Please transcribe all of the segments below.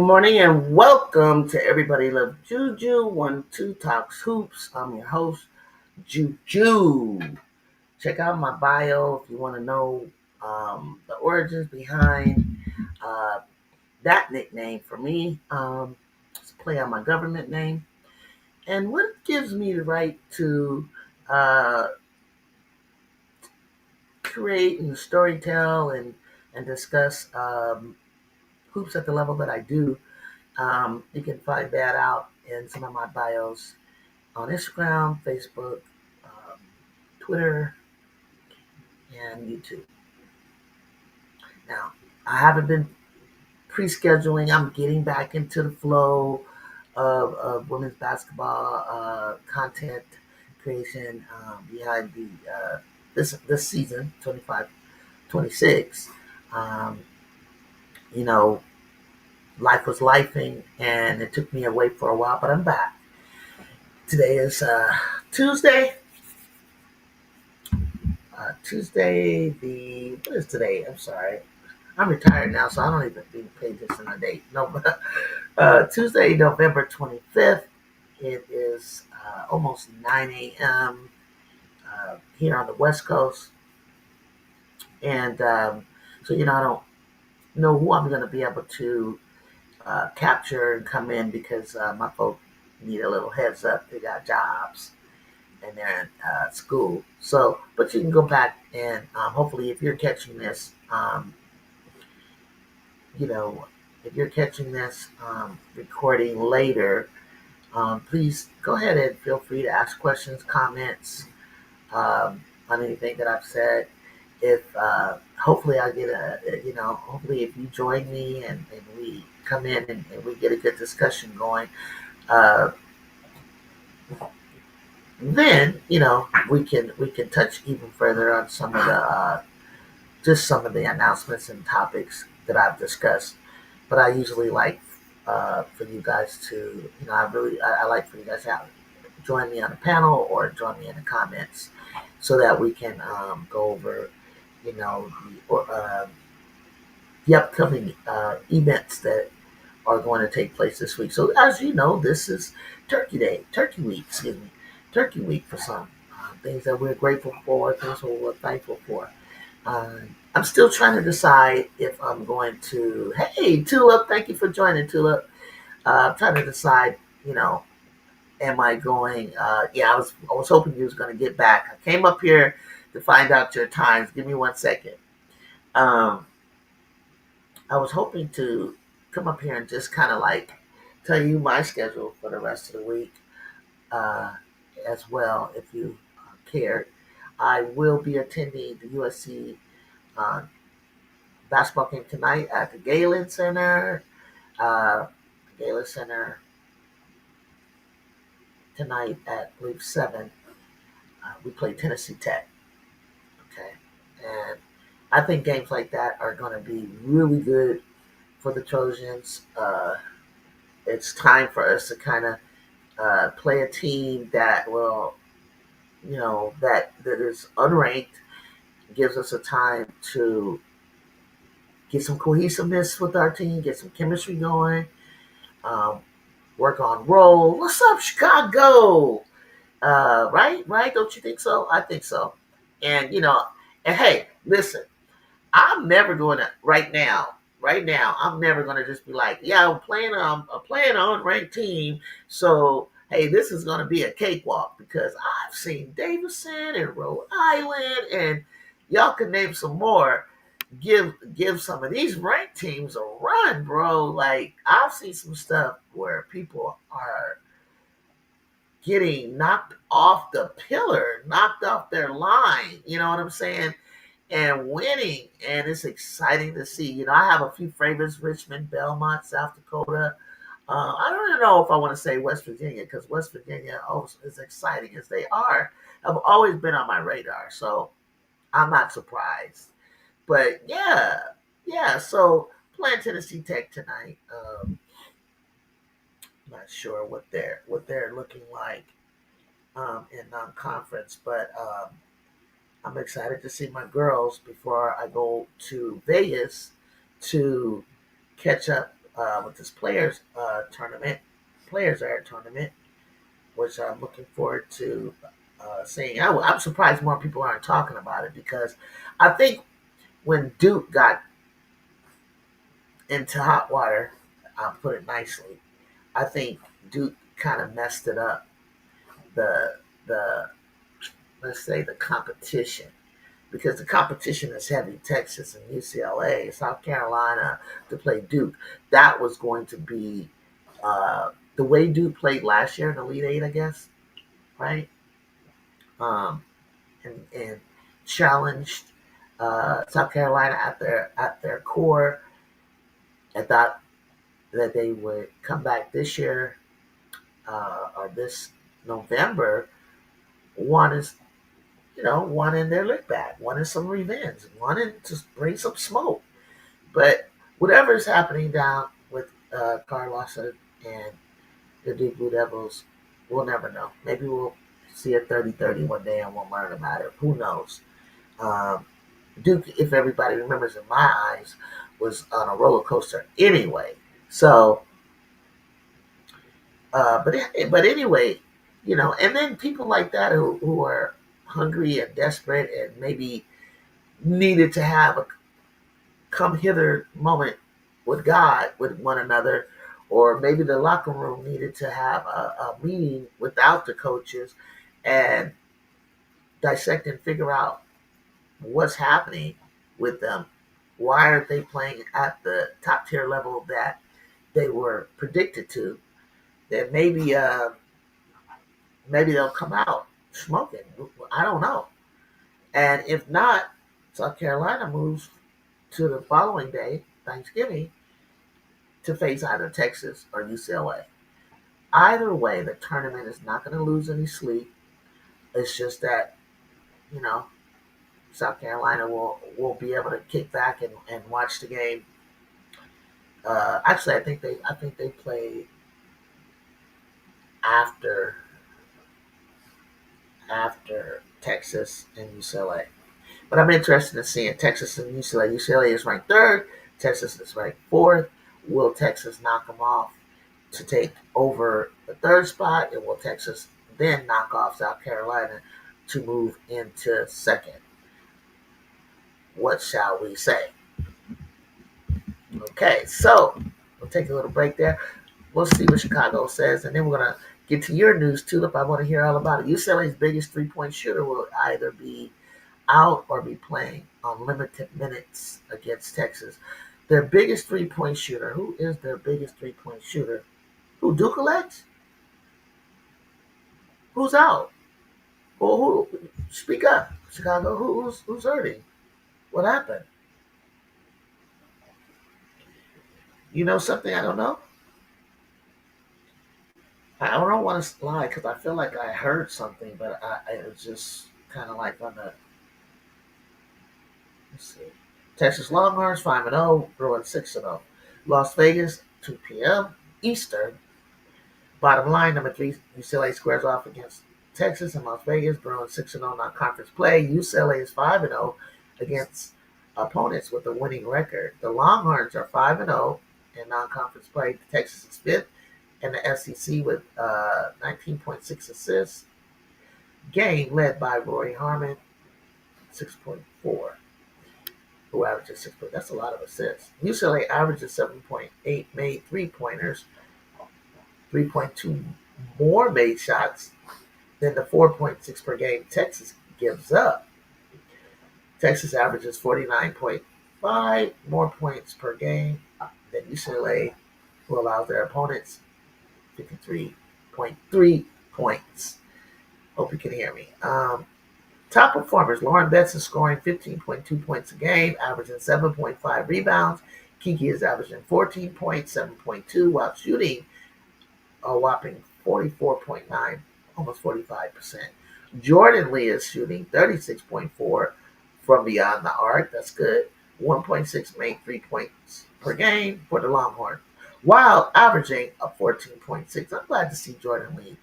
Good morning and welcome to Everybody Love Juju 1-2 Talks Hoops. I'm your host, Juju. Check out my bio if you want to know the origins behind uh, that nickname for me. It's a play on my government name. And what gives me the right to uh, create and storytell and discuss hoops at the level that I do. You can find that out in some of my bios on Instagram, Facebook, um, Twitter, and YouTube. Now, I haven't been pre-scheduling. I'm getting back into the flow of women's basketball content creation behind the this season, 25-26. Um, you know, life was lifing, and it took me away for a while, but I'm back. Today is Tuesday. Tuesday, what is today? I'm sorry. I'm retired now, so I don't even pay attention to the date. No, but Tuesday, November 25th. It is almost 9 a.m. Here on the West Coast. And so, I don't know who I'm going to be able to capture and come in because my folks need a little heads up. They got jobs and they're in school. So, but you can go back and hopefully, if you're catching this, you know, if you're catching this recording later, please go ahead and feel free to ask questions, comments on anything that I've said. If hopefully I get hopefully if you join me and we come in and we get a good discussion going, uh, then we can touch even further on some of the just some of the announcements and topics that I've discussed. But I usually like for you guys to, I like for you guys to join me on the panel or join me in the comments so that we can go over, the upcoming events that are going to take place this week. So as you know, this is Turkey Week, excuse me, Turkey Week for some. Things that we're grateful for, things that we're thankful for. I'm still trying to decide if I'm going to. Hey, Tulip, thank you for joining, Tulip. I'm trying to decide. Am I going? Yeah, I was hoping you was going to get back. I came up here to find out your times. Give me 1 second. Um, I was hoping to come up here and just kind of like tell you my schedule for the rest of the week uh, as well, if you cared. I will be attending the USC uh, basketball game tonight at the Galen Center. Uh, Galen Center tonight at, I believe, 7. We play Tennessee Tech. Okay. And I think games like that are going to be really good for the Trojans. It's time for us to kind of play a team that will, that is unranked, gives us a time to get some cohesiveness with our team, get some chemistry going, um, work on roll. What's up, Chicago? Right, right. Don't you think so? I think so. And and hey, listen, I'm never going to right now. Right now, I'm never going to just be like, yeah, I'm playing an unranked team. So hey, this is going to be a cakewalk because I've seen Davidson and Rhode Island, and y'all can name some more. Give some of these ranked teams a run, bro. Like I've seen some stuff where people are getting knocked off the pillar, knocked off their line. You know what I'm saying? And winning, and it's exciting to see. I have a few favorites: Richmond, Belmont, South Dakota. I don't even know if I want to say West Virginia because West Virginia, as exciting as they are, have always been on my radar. So I'm not surprised. But yeah, yeah. So playing Tennessee Tech tonight. Not sure what they're looking like in non-conference, but I'm excited to see my girls before I go to Vegas to catch up with this tournament, players area tournament, which I'm looking forward to seeing. I'm surprised more people aren't talking about it because I think when Duke got into hot water, I'll put it nicely, I think Duke kind of messed it up. The let's say the competition, because the competition is heavy. Texas and UCLA, South Carolina to play Duke. That was going to be the way Duke played last year in the Elite Eight, I guess, right? Um, and challenged South Carolina at their core. I thought that they would come back this year or this November, wanting wanting their lick back, wanting some revenge, wanting to bring some smoke. But whatever is happening down with Carlos and the Duke Blue Devils, we'll never know. Maybe we'll see a 30-30 one day and we'll learn about it. Who knows? Um, Duke, if everybody remembers in my eyes, was on a roller coaster anyway. So, but anyway, and then people like that who are hungry and desperate and maybe needed to have a come hither moment with God, with one another, or maybe the locker room needed to have a meeting without the coaches and dissect and figure out what's happening with them. Why aren't they playing at the top tier level that they were predicted to? Then maybe they'll come out smoking. I don't know. And if not, South Carolina moves to the following day, Thanksgiving, to face either Texas or UCLA. Either way, the tournament is not going to lose any sleep. It's just that, you know, South Carolina will be able to kick back and watch the game. Actually, I think they play after Texas and UCLA. But I'm interested in seeing Texas and UCLA. UCLA is ranked third. Texas is ranked fourth. Will Texas knock them off to take over the third spot? And will Texas then knock off South Carolina to move into second? What shall we say? Okay, so we'll take a little break there. We'll see what Chicago says, and then we're going to get to your news, Tulip. I want to hear all about it. UCLA's biggest three-point shooter will either be out or be playing on limited minutes against Texas. Their biggest three-point shooter. Who is their biggest three-point shooter? Who, Dukalets? Who's out? Well, who? Speak up, Chicago. Who's hurting? What happened? You know something I don't know? I don't want to lie because I feel like I heard something, but it was just kind of like on the. Let's see. Texas Longhorns 5-0, Bruins 6-0. Las Vegas 2 p.m. Eastern. Bottom line, number 3, UCLA squares off against Texas and Las Vegas. Bruins 6-0 non-conference play. UCLA is 5-0 against opponents with a winning record. The Longhorns are 5-0 in non-conference play. Texas is 5th in the SEC with 19.6 assists. Game led by Roy Harmon, 6.4. Who averages 6 points. That's a lot of assists. UCLA averages 7.8 made three-pointers, 3.2 more made shots than the 4.6 per game Texas gives up. Texas averages 49.5 more points per game than UCLA, who allows their opponents 53.3 points. Hope you can hear me. Top performers, Lauren Betts is scoring 15.2 points a game, averaging 7.5 rebounds. Kiki is averaging 14 points, 7.2, while shooting a whopping 44.9, almost 45%. Jordan Lee is shooting 36.4 from beyond the arc. That's good. 1.6 made 3 points per game for the Longhorn, while averaging a 14.6. I'm glad to see Jordan Lee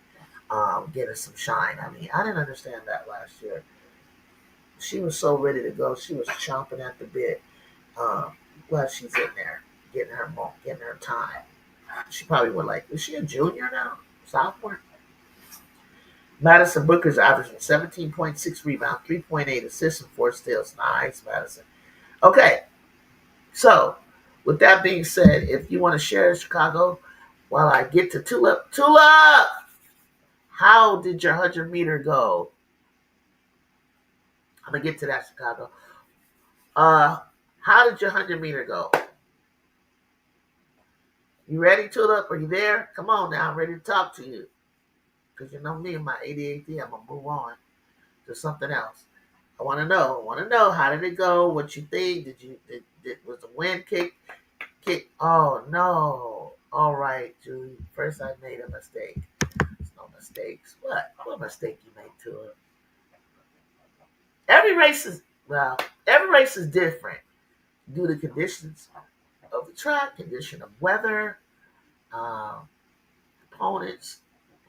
getting some shine. I mean, I didn't understand that last year. She was so ready to go. She was chomping at the bit. Glad she's in there. getting her time. She probably would like. Is she a junior now? Sophomore? Madison Booker's averaging 17.6 rebounds, 3.8 assists, and 4 steals. Nice, Madison. Okay, so with that being said, if you want to share Chicago, while I get to Tulip, how did your 100 meter go? I'm gonna get to that, Chicago. Uh, how did your 100 meter go? You ready, Tulip? Are you there? Come on now, I'm ready to talk to you. Because you know me and my ADHD, I'm gonna move on to something else. I want to know. I want to know how did it go? What you think? Was the wind kick? Oh no! All right, Julie. First, I made a mistake. It's no mistakes. What mistake you made to it? Every race is well. Every race is different due to conditions of the track, condition of weather, um, opponents,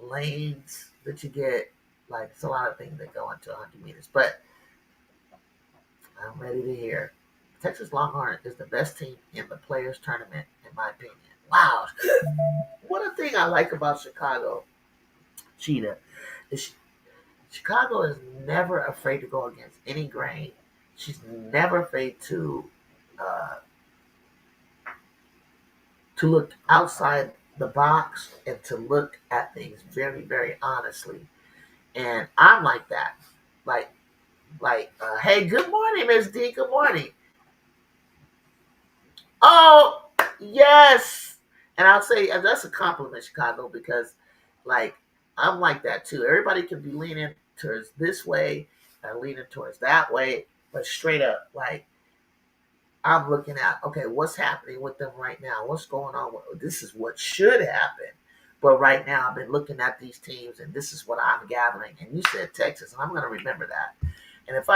lanes that you get. Like it's a lot of things that go into 100 meters. But I'm ready to hear. Texas Longhorn is the best team in the Players Tournament, in my opinion. Wow. One thing I like about Chicago, Cheetah, is Chicago is never afraid to go against any grain. She's never afraid uh, to look outside the box and to look at things very, very honestly. And I'm like that. Like, hey, good morning, Miss D. Good morning. Oh, yes. And I'll say that's a compliment, Chicago, because like I'm like that too. Everybody can be leaning towards this way and leaning towards that way, but straight up, like I'm looking at, okay, what's happening with them right now? What's going on? This is what should happen. But right now, I've been looking at these teams, and this is what I'm gathering. And you said Texas, and I'm going to remember that. And if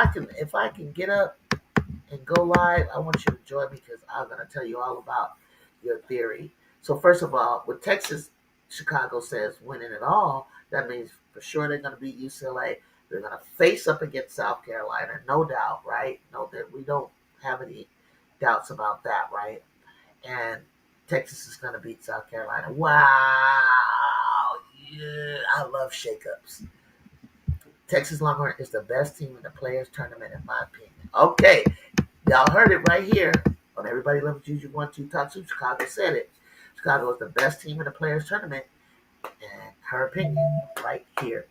I can get up and go live, I want you to join me because I'm going to tell you all about your theory. So first of all, with Texas, Chicago says winning it all, that means for sure they're going to beat UCLA. They're going to face up against South Carolina, no doubt, right? No, that we don't have any doubts about that, right? And Texas is going to beat South Carolina. Wow, yeah, I love shakeups. Texas Longhorn is the best team in the Players Tournament, in my opinion. Okay, y'all heard it right here on Everybody Loves Juju 1-2 Talk to Chicago said it. Chicago is the best team in the Players Tournament, and her opinion right here.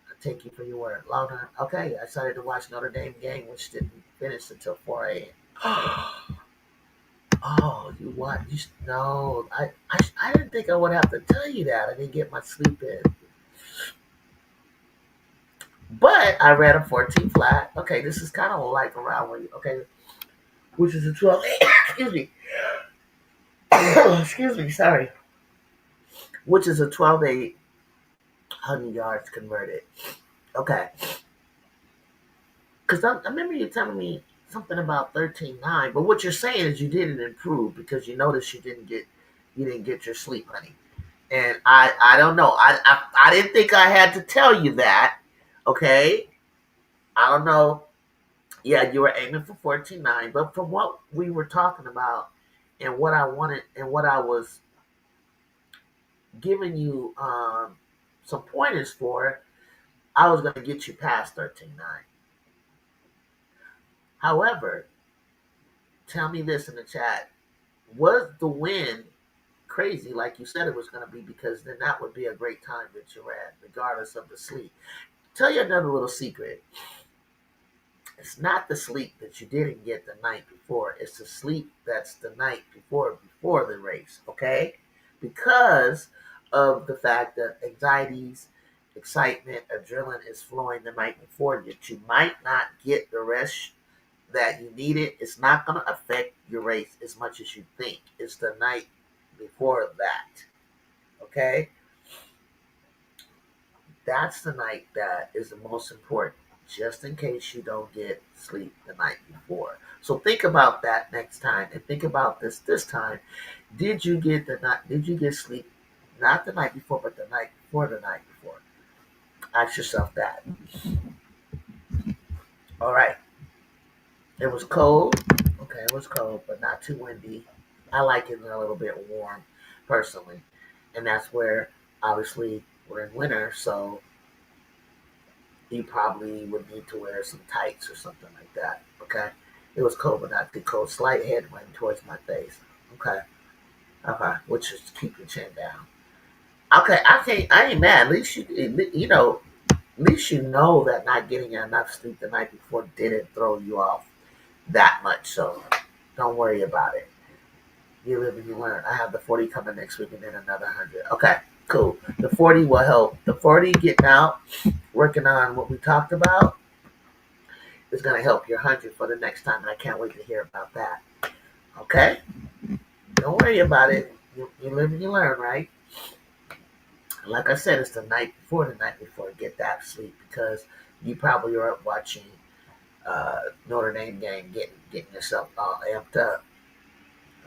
I take you for your word. Longhorn. Okay, I started to watch Notre Dame game, which didn't finish until 4 a.m. Oh, you what? No, I didn't think I would have to tell you that. I didn't get my sleep in. But I read a 14 flat. Okay, this is kind of like around where you, okay, which is a 12. Excuse me. Excuse me, sorry. Which is a 12-8, 100 yards converted. Okay. Because I remember you telling me something about 13-9, but what you're saying is you didn't improve because you noticed you didn't get your sleep, honey. And I don't know. I didn't think I had to tell you that. Okay. I don't know. Yeah, you were aiming for 14-9, but from what we were talking about and what I wanted and what I was giving you some pointers for, I was going to get you past 13-9. However, tell me this in the chat. Was the win crazy like you said it was going to be? Because then that would be a great time that you're at, regardless of the sleep. Tell you another little secret. It's not the sleep that you didn't get the night before. It's the sleep that's the night before the race, okay? Because of the fact that anxieties, excitement, adrenaline is flowing the night before that you might not get the rest that you needed. It's not going to affect your race as much as you think. It's the night before that, okay? That's the night that is the most important, just in case you don't get sleep the night before. So think about that next time, and think about this time. Did you get the night? Did you get sleep? Not the night before, but the night before the night before. Ask yourself that. All right. It was cold. Okay, it was cold, but not too windy. I like it a little bit warm, personally, and that's where obviously we're in winter, so you probably would need to wear some tights or something like that. Okay, it was cold, but not too cold. Slight headwind towards my face. Okay, okay, which is keep your chin down. Okay, I can't. I ain't mad. At least at least you know that not getting enough sleep the night before didn't throw you off that much. So don't worry about it. You live and you learn. I have the 40 coming next week and then another 100. Okay, cool. The 40 will help. The 40 getting out, working on what we talked about is going to help your 100 for the next time. And I can't wait to hear about that. Okay? Don't worry about it. You live and you learn, right? Like I said, it's the night before. Get that sleep because you probably are up watching Notre Dame game, getting yourself all amped up.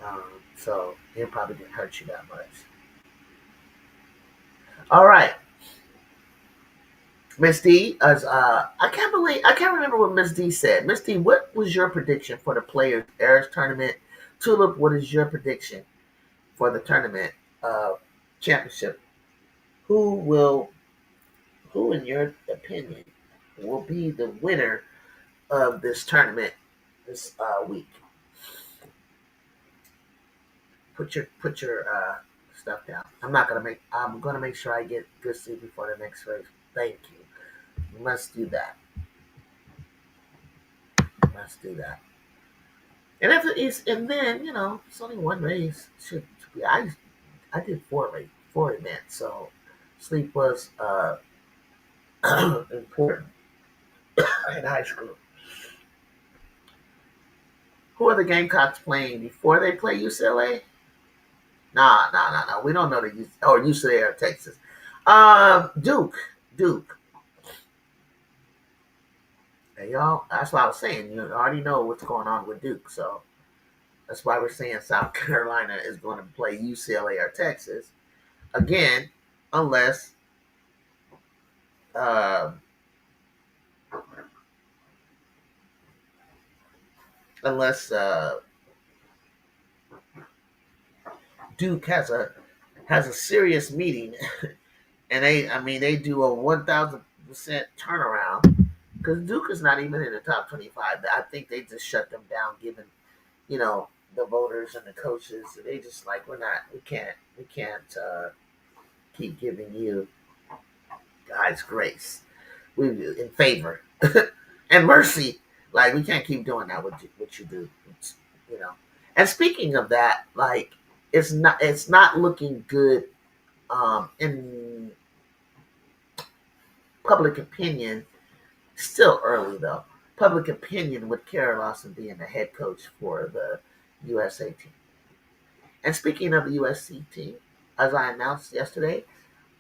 Um, so it probably didn't hurt you that much. All right, Miss D. As I can't remember what Miss D said. Miss D, what was your prediction for the Players Airs tournament? Tulip, what is your prediction for the tournament championship? Who will, who in your opinion, will be the winner of this tournament this week? Put your stuff down. I'm gonna make sure I get good sleep before the next race. Thank you. You must do that. You must do that. And if it is, and then it's only one race. Should be. I did four events, so sleep was important in high school. Who are the Gamecocks playing before they play UCLA? Nah, nah, nah, nah. We don't know the or UCLA or Texas. Duke, Duke. Hey, y'all, that's what I was saying. You already know what's going on with Duke, so that's why we're saying South Carolina is going to play UCLA or Texas again, unless uh, unless Duke has a serious meeting, and they do a 1,000% turnaround because Duke is not even in the top 25. I think they just shut them down, given you know the voters and the coaches. They just like we can't keep giving you God's grace. We in favor and mercy. Like we can't keep doing that. What you do, you know. And speaking of that, like it's not looking good in public opinion. Still early though. Public opinion with Kara Lawson being the head coach for the USA team. And speaking of the USC team, as I announced yesterday,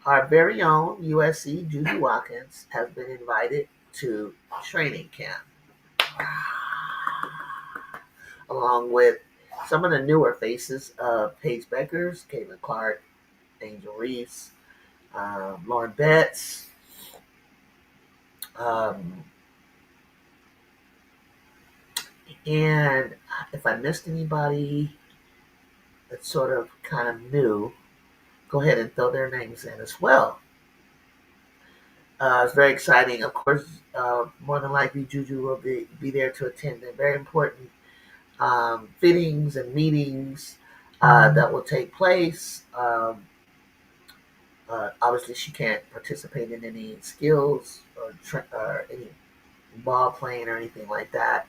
our very own USC Judy Watkins has been invited to training camp, along with some of the newer faces of Paige Beckers, Caitlin Clark, Angel Reese, Lauren Betts. Um, and if I missed anybody that's sort of kind of new, go ahead and throw their names in as well. It's very exciting. Of course, more than likely, Juju will be there to attend the very important fittings and meetings that will take place. Obviously, she can't participate in any skills or any ball playing or anything like that.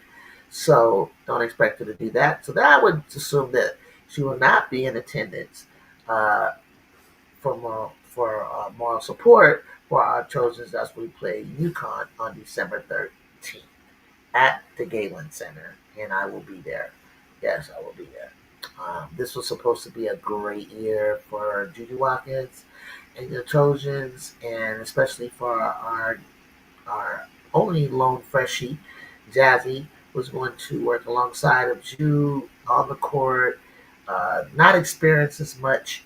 So don't expect her to do that. So that I would assume that she will not be in attendance uh, for moral support for our Trojans as we play UConn on December 13th at the Galen Center, and I will be there. Yes, I will be there. This was supposed to be a great year for Judy Watkins and the Trojans, and especially for our only lone freshie, Jazzy, was going to work alongside of Jude on the court, not experience as much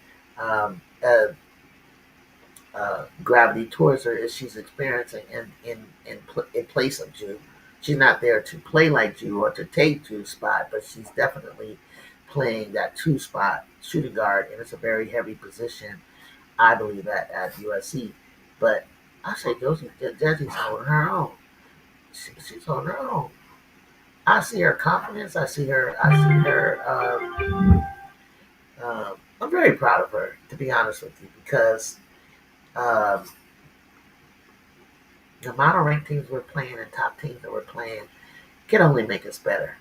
gravity towards her as she's experiencing in place of Jude. She's not there to play like Jude or to take Jude's spot, but she's definitely playing that two spot shooting guard, and it's a very heavy position, I believe, at USC. But I say Josie Jesse's holding her own. She's holding her own. I see her confidence. I see her. I see her. I'm very proud of her, to be honest with you, because um, the amount of ranked teams we're playing and top teams that we're playing can only make us better.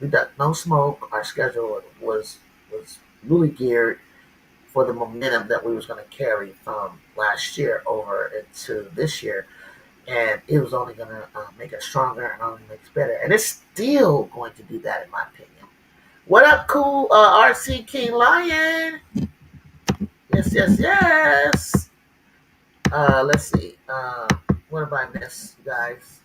We got no smoke. Our schedule was really geared for the momentum that we was going to carry from last year over into this year, and it was only going to make us stronger and only make us better. And it's still going to do that, in my opinion. What up, cool RC King Lion? Yes, yes, yes. Let's see. What have I missed, guys?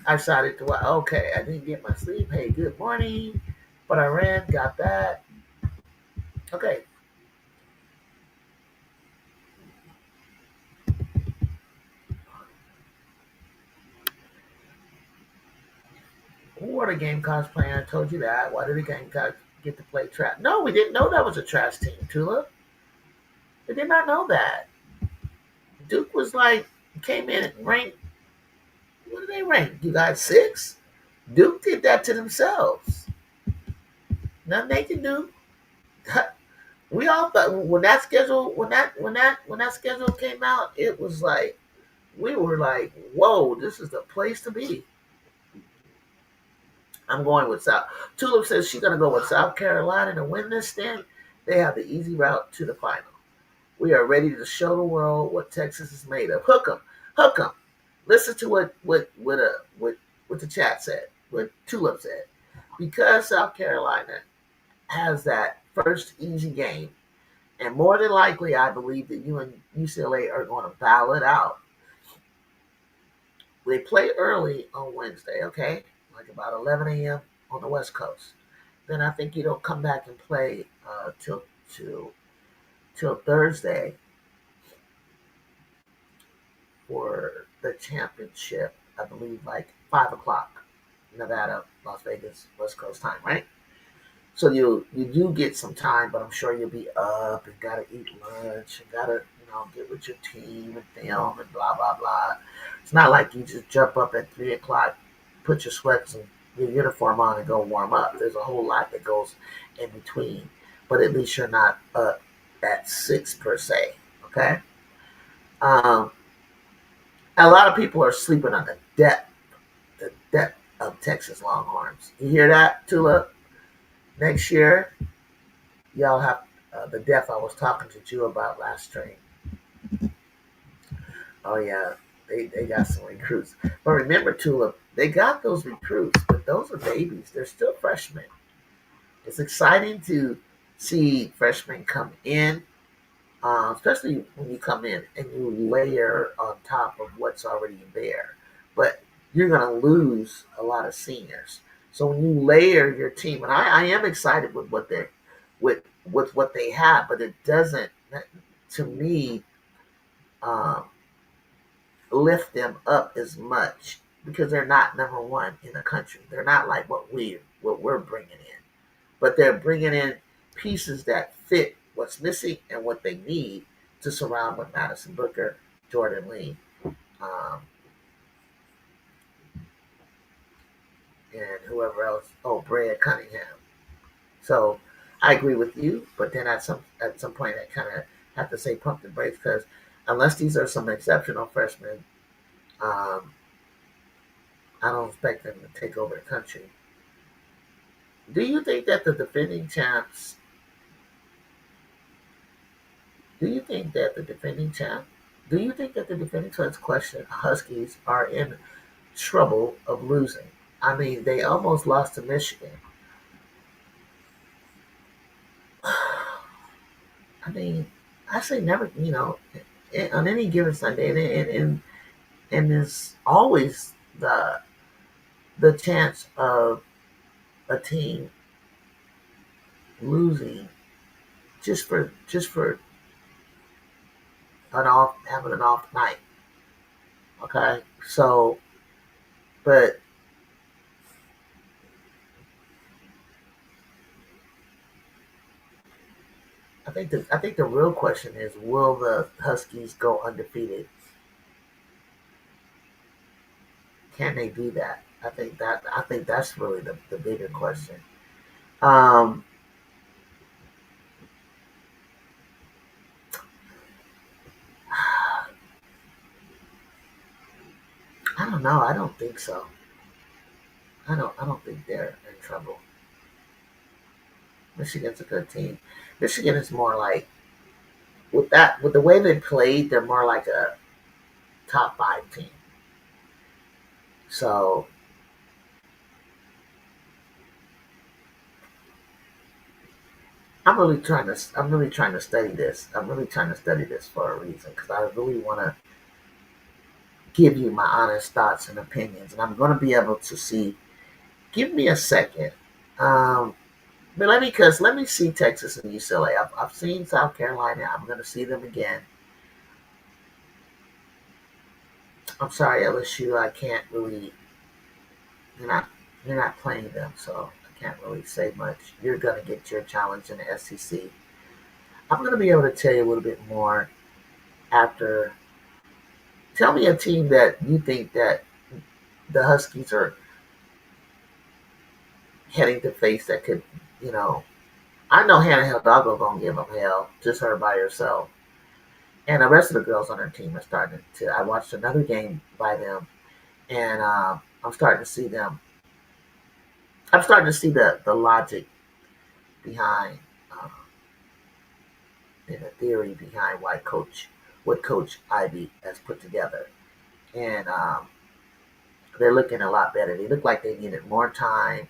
I decided to. Okay, I didn't get my sleep. Hey, good morning. But I ran, got that. Okay. Who are the Gamecocks playing? I told you that. Why did the Gamecocks get to play trash? No, we didn't know that was a trash team, Tulip. We did not know that. Duke was like, came in and ranked. What did they rank? You guys six? Duke did that to themselves. Nothing they can do. We all thought when that schedule when that schedule came out, it was like we were like, whoa, this is the place to be. I'm going with South. Tulip says she's gonna go with South Carolina to win this thing. They have the easy route to the final. We are ready to show the world what Texas is made of. Hook 'em, hook 'em. Listen to what the chat said, what Tulip said. Because South Carolina has that first easy game, and more than likely, I believe that you and UCLA are going to battle it out. They play early on Wednesday, okay? Like about 11 a.m. on the West Coast. Then I think you don't come back and play till Thursday for the championship. I believe like 5 o'clock, Nevada, Las Vegas, West Coast time, right? So you do get some time, but I'm sure you'll be up and gotta eat lunch and gotta get with your team and film and blah blah blah. It's not like you just jump up at 3 o'clock, put your sweats and your uniform on and go warm up. There's a whole lot that goes in between, but at least you're not up at 6 per se. Okay. Um, a lot of people are sleeping on the depth of Texas Longhorns. You hear that, Tula? Next year, y'all have the depth I was talking to you about last stream. Oh yeah, they got some recruits. But remember, Tulip, they got those recruits, but those are babies. They're still freshmen. It's exciting to see freshmen come in, especially when you come in and you layer on top of what's already there. But you're going to lose a lot of seniors. So when you layer your team, and I am excited with with what they have, but it doesn't, to me, um, lift them up as much because they're not number one in the country. They're not like what we're bringing in, but they're bringing in pieces that fit what's missing and what they need to surround with Madison Booker, Jordan Lee, um, and whoever else. Oh, Brad Cunningham. So I agree with you, but then at some point I kind of have to say pump the brakes because unless these are some exceptional freshmen, um, I don't expect them to take over the country. Do you think that the defending champs? Do you think that the defending champ? Do you think that the defending champs question Huskies are in trouble of losing? I mean, they almost lost to Michigan. I mean, I say never. On any given Sunday, and there's always the chance of a team losing just for an off having an off night. Okay, so but I think the real question is, will the Huskies go undefeated? Can they do that? I think that's really the bigger question. Um, I don't know. I don't think so. I don't think they're in trouble. Michigan's a good team. Michigan is more like, with the way they played, they're more like a top five team. So I'm really trying to study this. I'm really trying to study this for a reason, because I really want to give you my honest thoughts and opinions, and I'm going to be able to see. Give me a second. Um, but let me see Texas and UCLA. I've seen South Carolina. I'm going to see them again. I'm sorry, LSU. I can't really. You're not you're not playing them, so I can't really say much. You're going to get your challenge in the SEC. I'm going to be able to tell you a little bit more after. Tell me a team that you think that the Huskies are heading to face that could, you know. I know Hannah Hidalgo gonna give them hell, just her by herself, and the rest of the girls on her team are starting to. I watched another game by them, and I'm starting to see them. I'm starting to see the logic behind, uh, and the theory behind what Coach Ivy has put together, and they're looking a lot better. They look like they needed more time,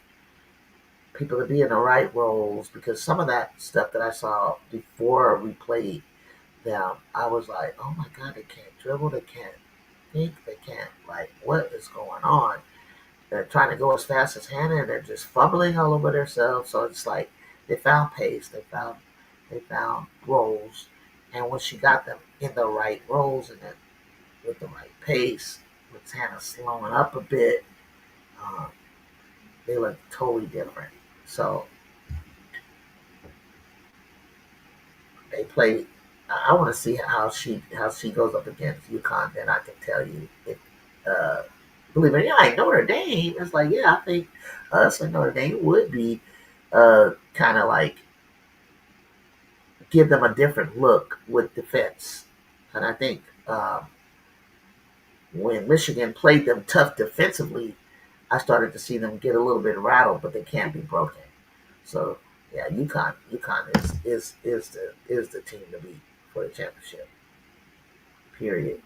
people to be in the right roles, because some of that stuff that I saw before we played them, I was like, oh my God, they can't dribble, they can't think, they can't, like, what is going on? They're trying to go as fast as Hannah, and they're just fumbling all over themselves. So it's like they found pace, they found roles, and when she got them in the right roles and then with the right pace, with Hannah slowing up a bit, um, they look totally different. So they play. I want to see how she goes up against UConn. Then I can tell you if, uh, believe it or not, like Notre Dame. It's like, yeah, I think us and Notre Dame would be kind of like give them a different look with defense. And I think when Michigan played them tough defensively, I started to see them get a little bit rattled, but they can't be broken. So yeah, UConn is the team to beat for the championship. Period.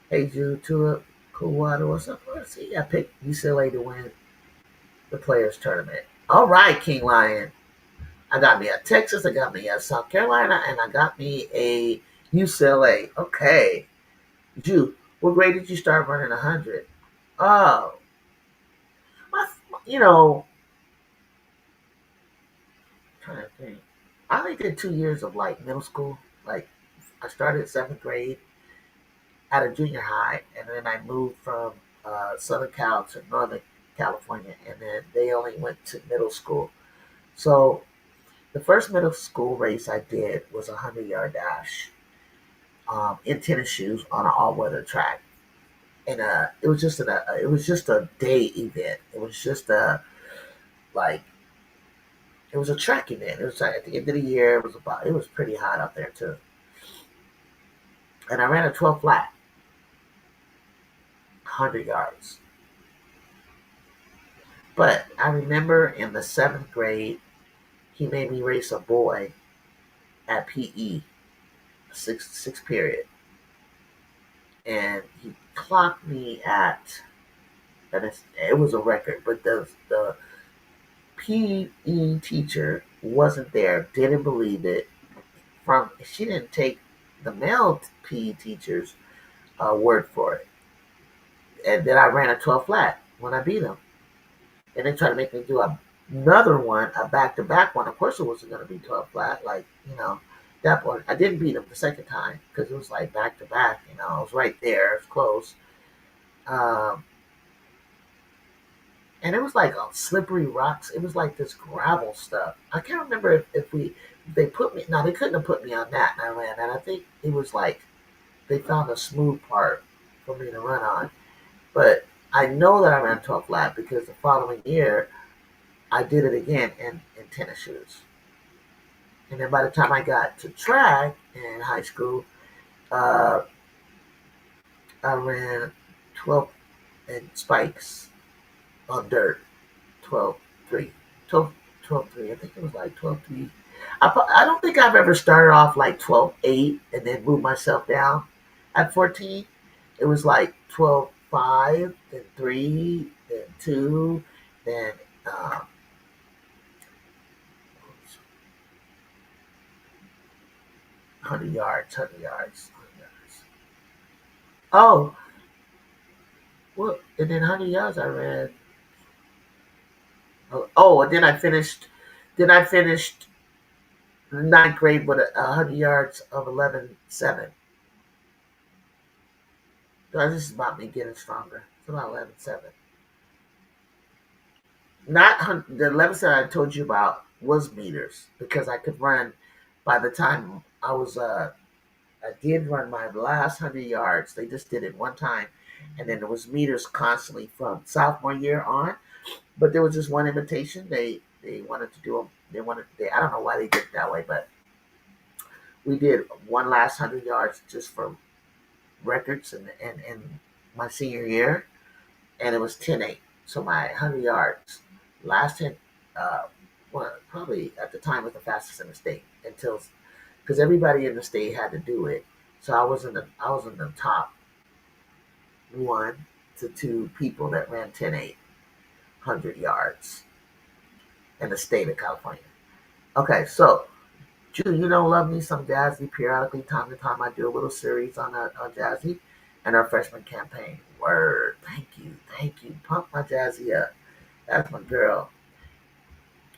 Hey, Jude, Tua, Cool Water, what's up? Let's see. I picked UCLA to win the Players Tournament. All right, King Lion. I got me a Texas, I got me a South Carolina, and I got me a UCLA. Okay. Jude, what grade did you start running 100? Oh, my, you know, I'm trying to think. I only did 2 years of like middle school. Like, I started seventh grade at a junior high, and then I moved from Southern Cal to Northern California, and then they only went to middle school. So the first middle school race I did was a 100-yard dash in tennis shoes on an all-weather track, and it was just a day event. It was just a like it was a track event. It was like at the end of the year. It was pretty hot out there too, and I ran a 12 flat, 100 yards. But I remember in the seventh grade, he made me race a boy at PE, six period, and he clocked me at, and it was a record. But the PE teacher wasn't there, didn't believe it. She didn't take the male PE teacher's word for it, and then I ran a 12 flat when I beat him, and they tried to make me do another one, a back to back one. Of course, it wasn't going to be 12 flat, like, that one. I didn't beat him the second time because it was like back to back. I was right there, it's close. Um, and it was like on slippery rocks. It was like this gravel stuff. I can't remember if they put me. No, they couldn't have put me on that, and I ran that. I think it was like they found a smooth part for me to run on. But I know that I ran 12 lap because the following year I did it again in tennis shoes. And then by the time I got to track in high school, uh, I ran 12 in spikes on dirt, 12 3. 12, 12 3. I think it was like 12 3. I don't think I've ever started off like 12 8 and then moved myself down at 14. It was like 12 5, then 3, then 2, then 100 yards, 100 yards, 100 yards. Oh, well, and then 100 yards I ran. Oh, and then I finished ninth grade with 100 yards of 11.7. So this is about me getting stronger. It's about 11.7. Not the 11.7 I told you about was meters because I could run by the time I did run my last 100 yards. They just did it one time. And then there was meters constantly from sophomore year on. But there was just one invitation. They wanted to do them. I don't know why they did it that way, but we did one last 100 yards just for records and my senior year, and it was 10-8. So my 100 yards last 10, uh, well, probably at the time was the fastest in the state until because everybody in the state had to do it. So I was in the top 1 to 2 people that ran 10-8, 100 yards in the state of California. Okay, so Jude, you don't love me some Jazzy. Periodically, time to time, I do a little series on Jazzy and our freshman campaign. Word, thank you. Pump my Jazzy up. That's my girl.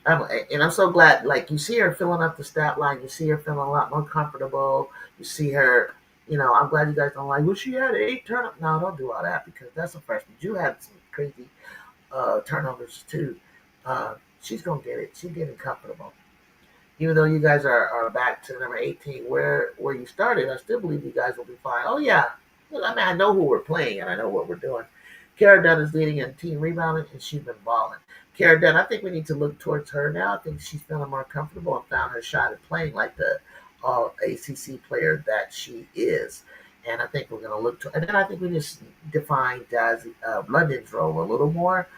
And I'm so glad. Like you see her filling up the stat line. You see her feeling a lot more comfortable. You see her. I'm glad you guys don't like. Well, she had 8 turnovers. No, don't do all that because that's a freshman. You had some crazy turnovers too. She's gonna get it. She's getting comfortable. Even though you guys are back to number 18 where you started, I still believe you guys will be fine. Oh yeah, I mean I know who we're playing and I know what we're doing. Kara Dunn is leading in team rebounding and she's been balling. Kara Dunn, I think we need to look towards her now. I think she's feeling more comfortable and found her shot at playing like the all ACC player that she is. And I think we're going to look to, and then I think we just define London's role a little more.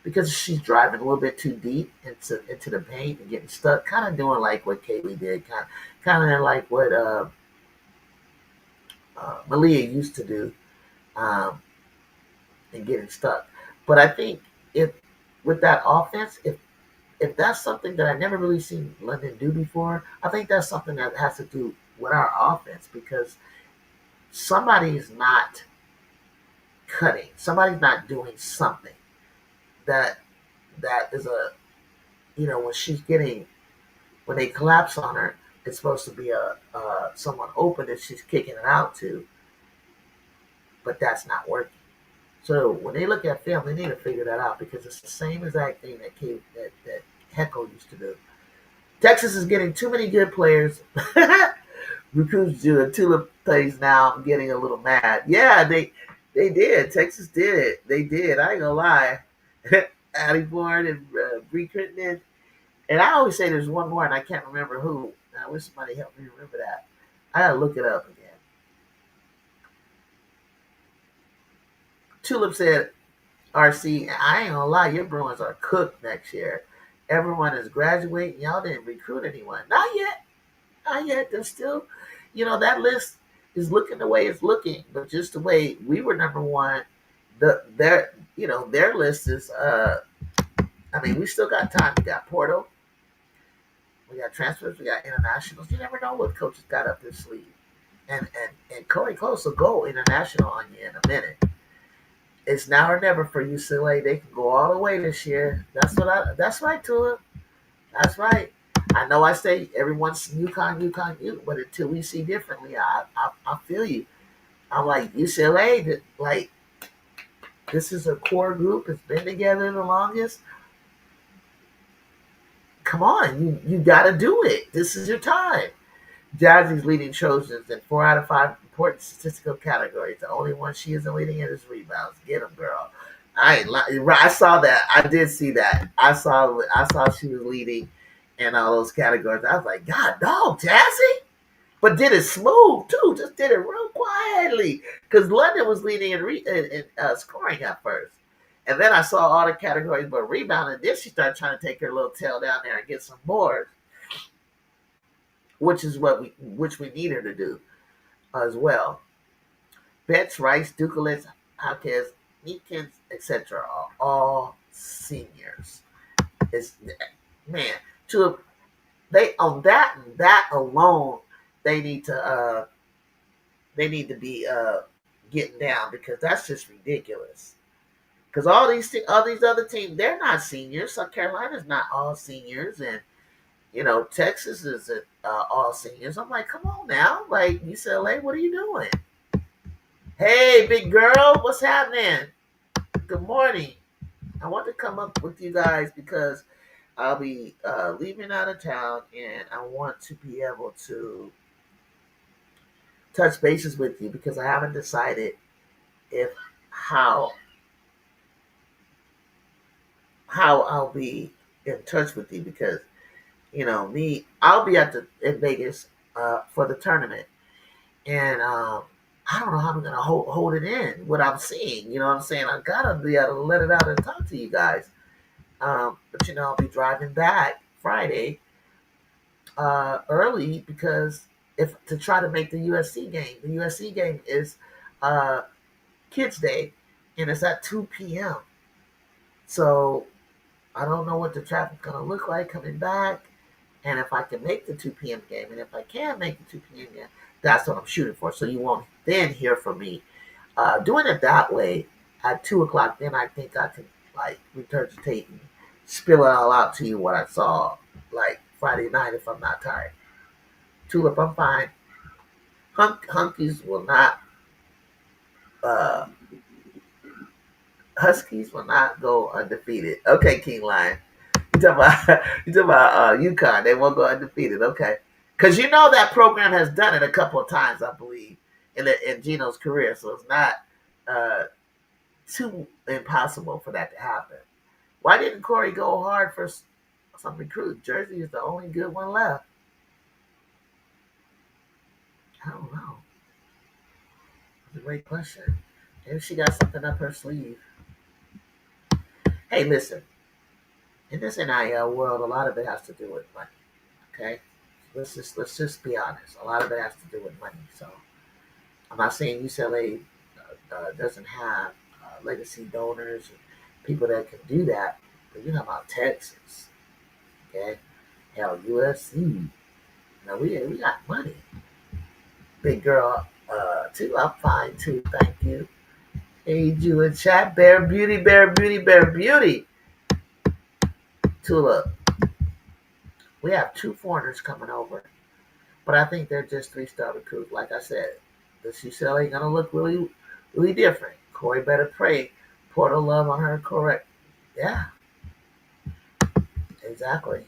Because she's driving a little bit too deep into the paint and getting stuck, kind of doing like what Kaylee did, kind of like what Malia used to do, um, and getting stuck. But I think if with that offense, if that's something that I never really seen London do before, I think that's something that has to do with our offense because somebody's not cutting, somebody's not doing something that is a when she's getting when they collapse on her, it's supposed to be a someone open that she's kicking it out to, but that's not working. So when they look at film, they need to figure that out because it's the same exact thing that Heckle used to do. Texas is getting too many good players. Recruits do a tulip plays now. I'm getting a little mad. Yeah, they did. Texas did it. They did. I ain't gonna lie. Addie Bourne and Bree Crittenden. And I always say there's one more, and I can't remember who. I wish somebody helped me remember that. I gotta look it up again. Tulip said, "RC, I ain't gonna lie, your Bruins are cooked next year. Everyone is graduating. Y'all didn't recruit anyone. Not yet. Not yet. There's still, that list is looking the way it's looking, but just the way we were number one, their list is. I mean, we still got time. We got Porto. We got transfers. We got internationals. You never know what coaches got up their sleeve. And Corey Close will go international on you in a minute. It's now or never for UCLA. They can go all the way this year. That's right, Tulip. That's right. I know I say everyone's UConn, but until we see differently, I feel you. I'm like UCLA, like This is a core group. It's been together the longest. Come on, you got to do it. This is your time. Jazzy's leading Trojans in 4 out of 5 important statistical categories. The only one she isn't leading in is rebounds. Get them, girl. I saw that. I did see that. I saw she was leading in all those categories. I was like, God, dog, Jazzy. But did it smooth too. Just did it real quietly because London was leading in scoring at first, and then I saw all the categories but rebounding. Then she started trying to take her little tail down there and get some boards, which we need her to do as well. Betts, Rice, Dukelis, Hawkins, Meekins, etc. are all seniors. It's man, to they on that alone, they need to be getting down because that's just ridiculous. Because all these other teams, they're not seniors. South Carolina's not all seniors, and Texas isn't all seniors. I'm like, come on now, like UCLA, what are you doing? Hey, big girl, what's happening? Good morning. I want to come up with you guys because I'll be leaving out of town, and I want to be able to touch bases with you because I haven't decided if how how I'll be in touch with you because me, I'll be in Vegas for the tournament, and I don't know how I'm gonna hold it in what I'm seeing. You know what I'm saying? I gotta be able to let it out and talk to you guys. But I'll be driving back Friday early because if to try to make the USC game. The USC game is uh, Kids Day, and it's at 2 p.m. So I don't know what the traffic's gonna look like coming back, and if I can make the 2 p.m. game, and if I can make the 2 p.m. game, that's what I'm shooting for. So you won't then hear from me. Doing it that way at 2 o'clock, then I think I can like regurgitate and spill it all out to you what I saw like Friday night if I'm not tired. Tulip, I'm fine. Hunkies will not. Uh, Huskies will not go undefeated. Okay, King Lion. You talking about UConn? They won't go undefeated. Okay, because that program has done it a couple of times, I believe, in Gino's career. So it's not uh, too impossible for that to happen. Why didn't Corey go hard for some recruits? Jersey is the only good one left. I don't know. That's a great question. Maybe she got something up her sleeve. Hey, listen. In this NIL world, a lot of it has to do with money. Okay, let's just be honest. A lot of it has to do with money. So I'm not saying UCLA doesn't have legacy donors and people that can do that, but you're talking about Texas. Okay, hell, USC. Now we got money. Big girl, too. I'm fine too. Thank you. Hey, you in chat, Bear Beauty, Bear Beauty, Bear Beauty. Tulip. We have 2 foreigners coming over, but I think they're just 3-star recruits. Like I said, the UCLA gonna look really, really different. Corey better pray. Portal love on her, correct? Yeah, exactly.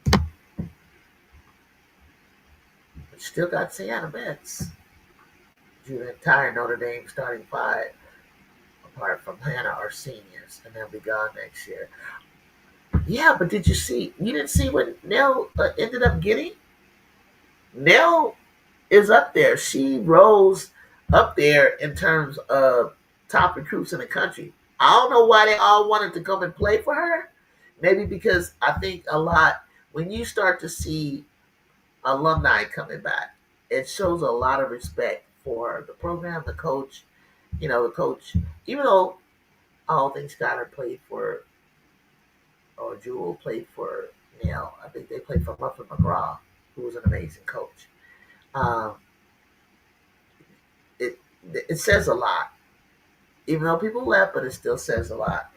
But still got Sienna Betts. The entire Notre Dame starting 5, apart from Hannah, are seniors, and they'll be gone next year. Yeah, but did you see? You didn't see what Nell ended up getting? Nell is up there. She rose up there in terms of top recruits in the country. I don't know why they all wanted to come and play for her. Maybe because I think a lot when you start to see alumni coming back, it shows a lot of respect for the program, the coach. The coach, even though I don't think Skylar played for or Jewel played for Neil. I think they played for Muffin McGraw, who was an amazing coach. Um, it it says a lot, even though people left, but it still says a lot.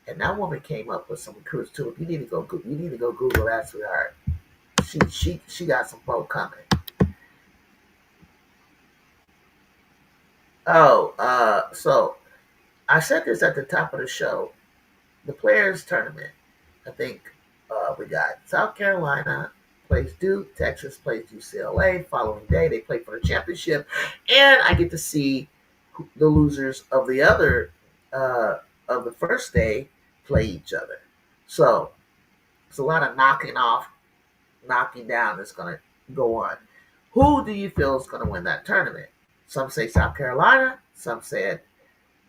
And that woman came up with some recruits too. You need to go. You need to go Google that, sweetheart. She got some folk coming. So I said this at the top of the show. The players tournament. I think we got South Carolina plays Duke, Texas plays UCLA. Following day, they play for the championship, and I get to see the losers of the other of the first day play each other. So it's a lot of knocking off, knocking down that's going to go on. Who do you feel is going to win that tournament? Some say South Carolina. Some said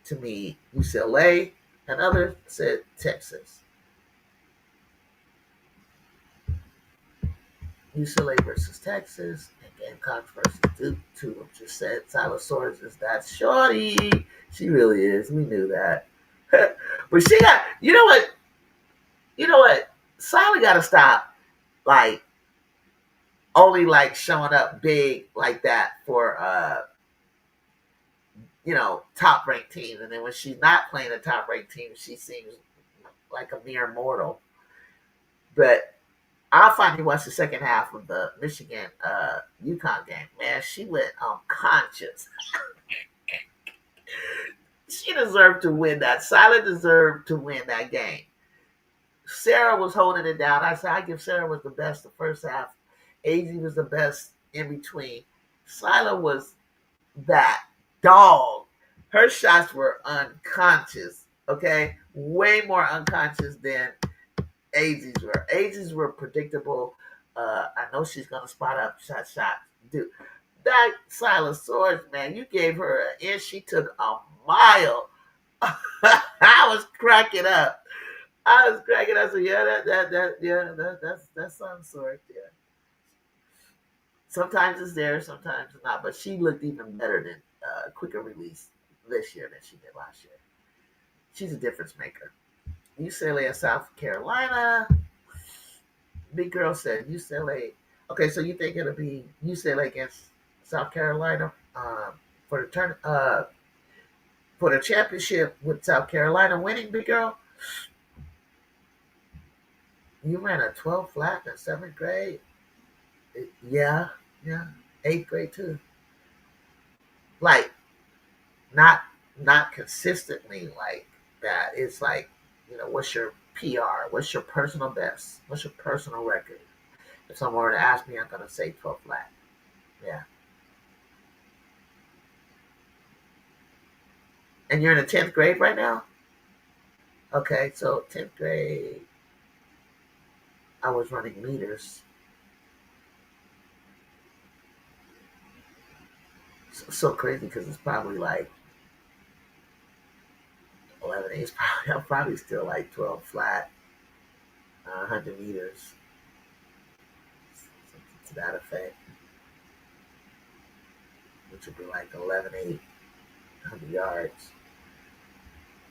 to me UCLA, and others said Texas. UCLA versus Texas, and Gamecocks versus Duke. Two of them just said Silosaurus is that shorty. She really is. We knew that. But she got, you know what? Silo got to stop, like, only like showing up big like that for top ranked teams, and then when she's not playing a top ranked team, she seems like a mere mortal. But I finally watched the second half of the Michigan UConn game. Man, she went unconscious. She deserved to win that. Silent deserved to win that game. Sarah was holding it down. I said I give Sarah was the best the first half. AZ was the best in between. Sila was that dog. Her shots were unconscious. Okay, way more unconscious than AZ's were. AZ's were predictable. I know she's gonna spot up shot. Dude, that Silosaurus, man, you gave her an inch, she took a mile. I was cracking up. I said, yeah, that's Silosaurus. Yeah. Sometimes it's there, sometimes it's not. But she looked even better than quicker release this year than she did last year. She's a difference maker. UCLA and South Carolina. Big girl said UCLA. Okay, so you think it'll be UCLA against South Carolina for the for the championship with South Carolina winning, big girl? You ran a 12 flat in seventh grade. Yeah, yeah. Eighth grade too. Like not not consistently like that. It's like, what's your PR? What's your personal best? What's your personal record? If someone were to ask me, I'm gonna say 12 flat. Yeah. And you're in the 10th grade right now? Okay, so 10th grade, I was running meters. So crazy because it's probably like 11 It's probably, I'm probably still like 12 flat, 100 meters, something to that effect, which would be like 11.8, 100 yards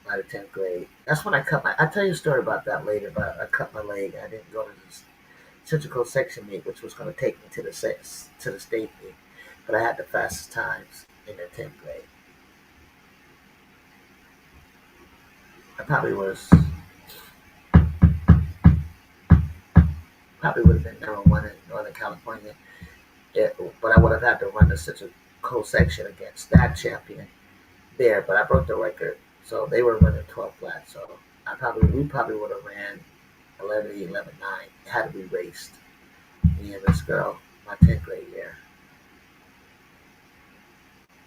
by the 10th grade. That's when I cut my. I'll tell you a story about that later, but I cut my leg. I didn't go to this Central Coast section meet, which was going to take me to the state meet, but I had the fastest times in the 10th grade. I probably would have been number one in Northern California, but I would have had to run the Central Coast section against that champion there. But I broke the record, so they were running 12 flat. So we probably would have ran 11.8, 11.9. It had to be raced. Me and this girl, my 10th grade year,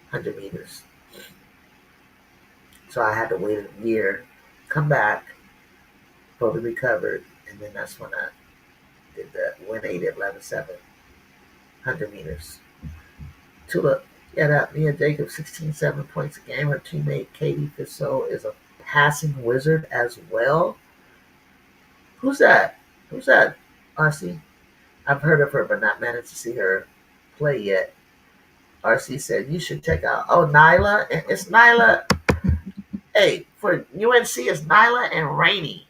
100 meters. So I had to wait a year, come back, fully recovered, and then that's when I did the 1.8 at 11.7, 100 meters. Tula, yeah, that Mia Jacobs, 16, 7 points a game. Her teammate Katie Fisso is a passing wizard as well. Who's that? Who's that? RC? I've heard of her, but not managed to see her play yet. RC said you should check out. Oh, Nyla, it's Nyla. Hey, for UNC, it's Nyla and Rainey.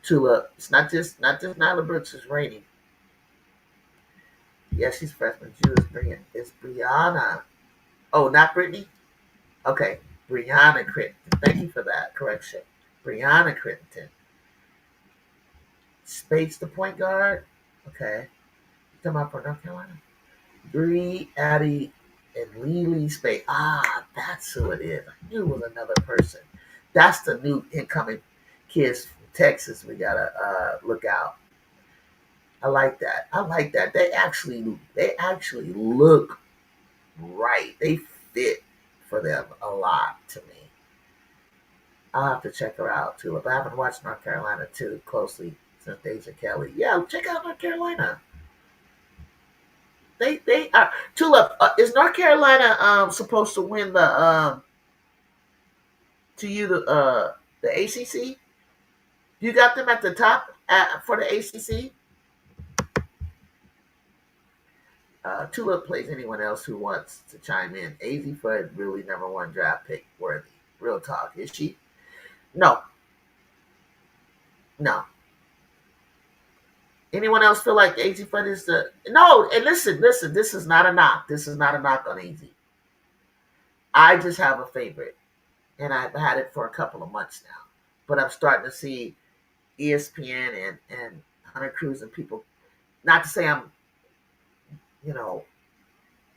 Tula. It's not just Nyla Brooks. It's Rainey. Yeah, she's freshman. It's Brianna. Oh, not Brittany? Okay. Brianna Crittenton. Thank you for that correction. Brianna Crittenton. Spates the point guard. Okay. You talking about for North Carolina? Bree, Addie, and Lily Space. That's who it is. I knew it was another person. That's the new incoming kids from Texas. We gotta look out. I like that. I like that. They actually look right. They fit for them a lot to me. I'll have to check her out too. If I haven't watched North Carolina too closely since Deja Kelly, yeah, check out North Carolina. They are Tulip. Is North Carolina supposed to win the to you the ACC? You got them at the top for the ACC. Tulip plays anyone else who wants to chime in. AZ Fudd really number one draft pick worthy. Real talk. Is she? No, no. Anyone else feel like AZ Fudd is the no? And listen. This is not a knock. This is not a knock on AZ. I just have a favorite, and I've had it for a couple of months now. But I'm starting to see ESPN and Hunter Cruz and people. Not to say I'm, you know,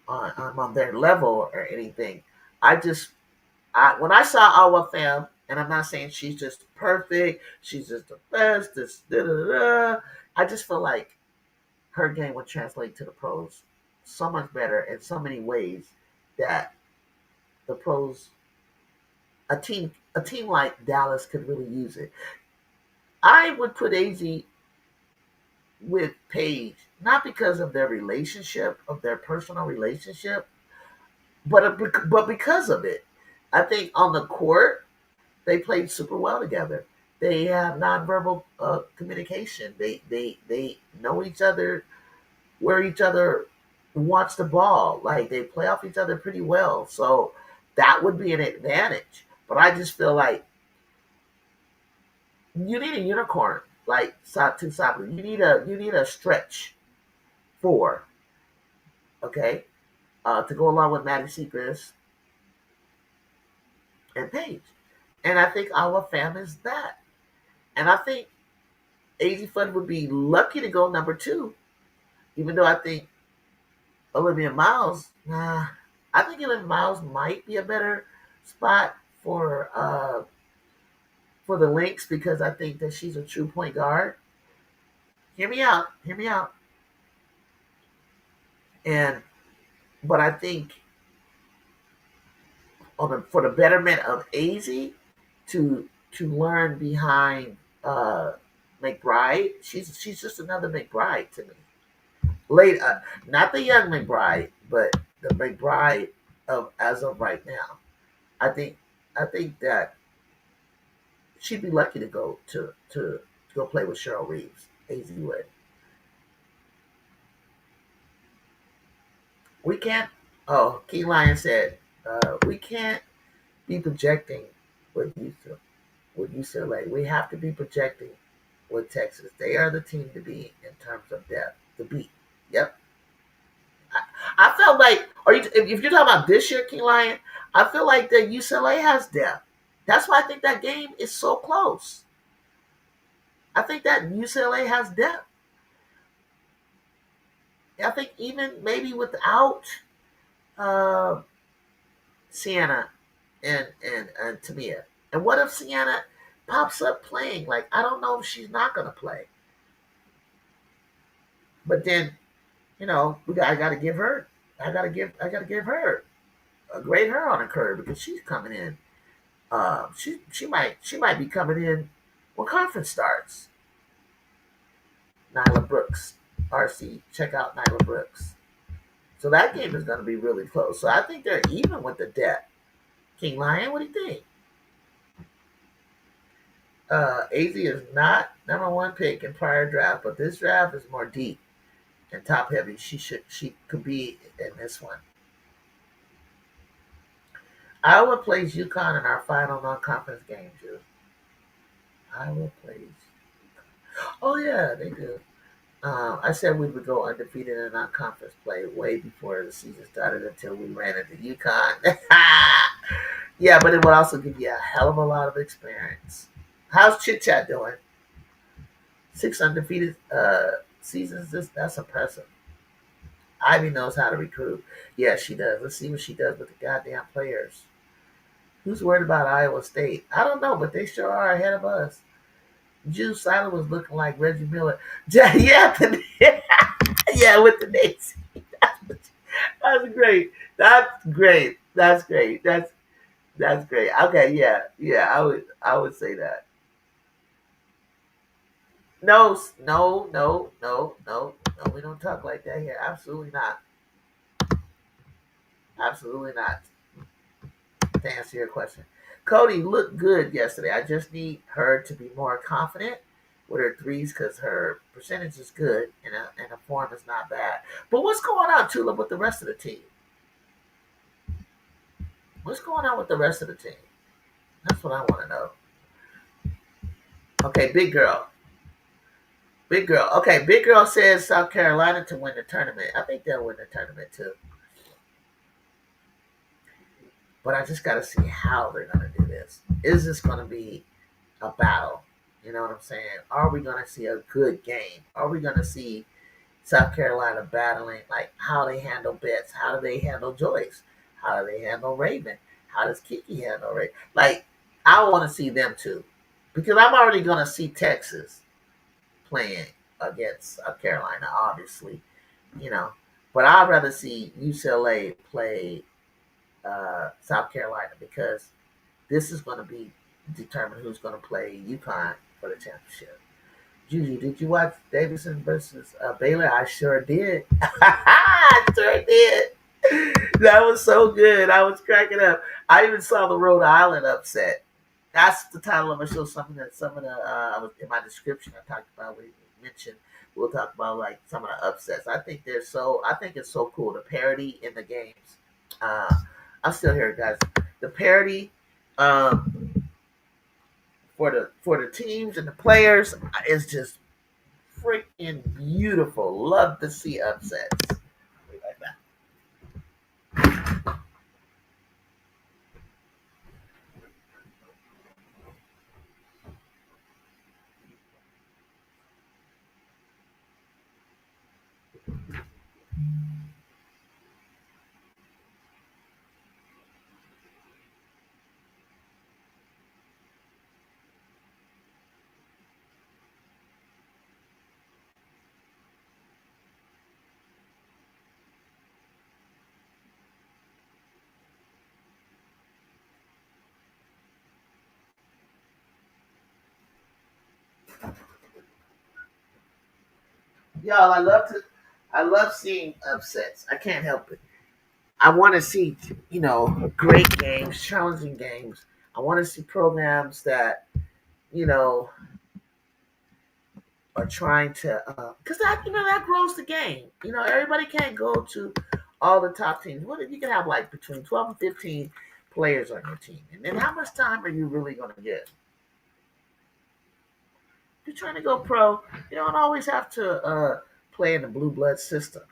I'm on their level or anything. I just when I saw Awa Fam, and I'm not saying she's just perfect, she's just the best. This da, da, da, I just feel like her game would translate to the pros so much better in so many ways that the pros, a team like Dallas could really use it. I would put AZ with Paige, not because of their relationship, of their personal relationship, but because of it. I think on the court they played super well together. They have nonverbal communication. They know each other, where each other wants the ball. Like they play off each other pretty well. So that would be an advantage. But I just feel like you need a unicorn like Satu Sabu. You need a stretch four, okay, to go along with Maddie Seacrest and Paige. And I think our fam is that. And I think AZ Fun would be lucky to go number two, even though I think Olivia Miles, I think Olivia Miles might be a better spot for the Lynx because I think that she's a true point guard. Hear me out. Hear me out. And but I think for the betterment of AZ to learn behind McBride, she's just another McBride to me. Late, not the young McBride, but the McBride of as of right now. I think I think that she'd be lucky to to go play with Cheryl Reeves. AZ would. We can't. Oh, Key Lion said we can't be projecting with UCLA. We have to be projecting with Texas. They are the team to be in terms of depth. To beat. Yep. I felt like, if you're talking about this year, King Lion, I feel like that UCLA has depth. That's why I think that game is so close. I think that UCLA has depth. I think even maybe without uh, Sienna and Tamia. And what if Sienna pops up playing? Like I don't know if she's not gonna play. But then I gotta give her I gotta give her grade her on a curve because she's coming in. She might be coming in when conference starts. Nyla Brooks, RC, check out Nyla Brooks. So that game is going to be really close. So I think they're even with the depth. King Lion, what do you think? AZ is not number one pick in prior draft, but this draft is more deep and top heavy. She could be in this one. Iowa plays UConn in our final non-conference game, Drew. Iowa plays. Oh yeah, they do. I said we would go undefeated in non-conference play way before the season started until we ran into UConn. Yeah, but it would also give you a hell of a lot of experience. How's Chit Chat doing? Six undefeated seasons. That's impressive. Ivy knows how to recruit. Yeah, she does. Let's see what she does with the goddamn players. Who's worried about Iowa State? I don't know, but they sure are ahead of us. Juice Silent was looking like Reggie Miller. Yeah, yeah, with the Knicks. That's great. That's great. That's great. That's great. Okay, yeah, yeah. I would say that. No, no, no, no, no, no. We don't talk like that here. Absolutely not. Absolutely not. To answer your question, Cody looked good yesterday. I just need her to be more confident with her threes because her percentage is good and her form is not bad. But what's going on, Tula, with the rest of the team? What's going on with the rest of the team? That's what I want to know. Okay, big girl. Big girl. Okay, big girl says South Carolina to win the tournament. I think they'll win the tournament too. But I just got to see how they're going to do this. Is this going to be a battle? You know what I'm saying? Are we going to see a good game? Are we going to see South Carolina battling, like how they handle Betts? How do they handle Joyce? How do they handle Raven? How does Kiki handle Raven? Like, I want to see them too. Because I'm already going to see Texas playing against South Carolina, obviously, you know. But I'd rather see UCLA play South Carolina because this is going to be determine who's going to play UConn for the championship. Juju, did you watch Davidson versus Baylor? I sure did. I sure did. That was so good. I was cracking up. I even saw the Rhode Island upset. That's the title of a show. Something that some of the in my description I talked about. We mentioned we'll talk about like some of the upsets. I think they're so. I think it's so cool the parody in the games. Uh, I'm still here, guys. The parody um, for the teams and the players is just freaking beautiful. Love to see upsets like that. Y'all, I love seeing upsets. I can't help it. I want to see, great games, challenging games. I want to see programs that, you know, are trying to, because that grows the game. Everybody can't go to all the top teams. What if you can have like between 12 and 15 players on your team? And then how much time are you really going to get? If you're trying to go pro, you don't always have to play in the blue blood system.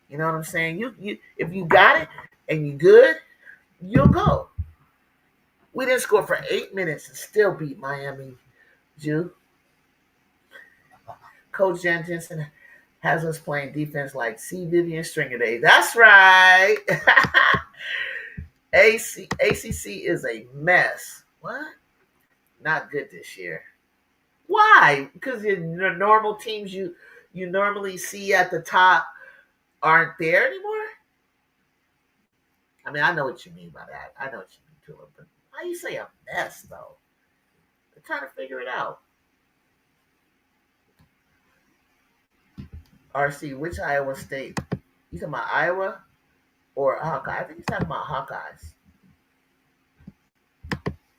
You know what I'm saying? You if you got it and you good, you'll go. We didn't score for 8 minutes and still beat Miami. Jew. Coach Jan Jensen has us playing defense like C. Vivian Stringer days. That's right. ACC is a mess. What? Not good this year. Why? Because the normal teams you normally see at the top aren't there anymore. I mean, I know what you mean by that. I know what you mean, Tulip. But how you say a mess though? They're trying to figure it out. RC, which Iowa State? You talking about Iowa or Hawkeye? I think he's talking about Hawkeyes.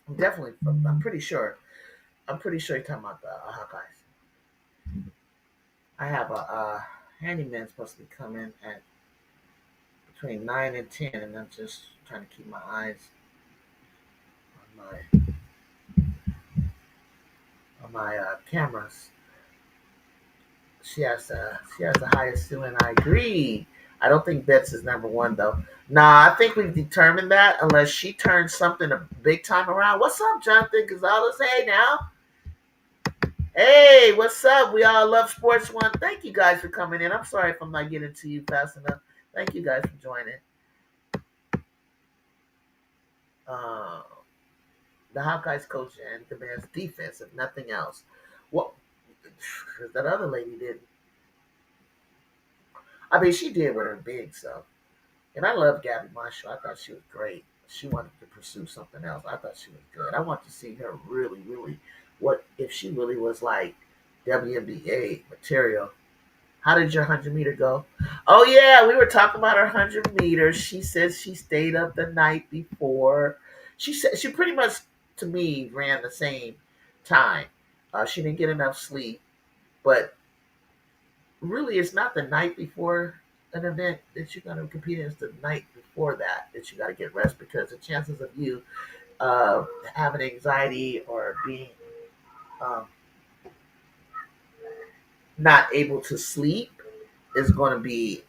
I'm definitely. I'm pretty sure. I'm pretty sure you're talking about the Hawkeyes. I have a handyman supposed to be coming at between 9 and 10, and I'm just trying to keep my eyes on my cameras. She has the highest ceiling. I agree. I don't think Betts is number one though. Nah, I think we've determined that unless she turns something a big time around. What's up, Jonathan Gonzalez? Hey now. Hey, what's up? We all love Sports One. Thank you guys for coming in. I'm sorry if I'm not getting to you fast enough. Thank you guys for joining. Uh, the Hawkeyes coach and demands defense, if nothing else. What that other lady did. I mean, she did with her big self. And I love Gabby Marshall. I thought she was great. She wanted to pursue something else. I thought she was good. I want to see her really, really, what if she really was like WNBA material. How did your 100 meter go? Oh yeah, we were talking about her 100 meters. She says she stayed up the night before. She said she pretty much to me ran the same time. She didn't get enough sleep, but really, it's not the night before an event that you're going to compete in. It's the night before that you got to get rest because the chances of you having anxiety or being um, not able to sleep is going to be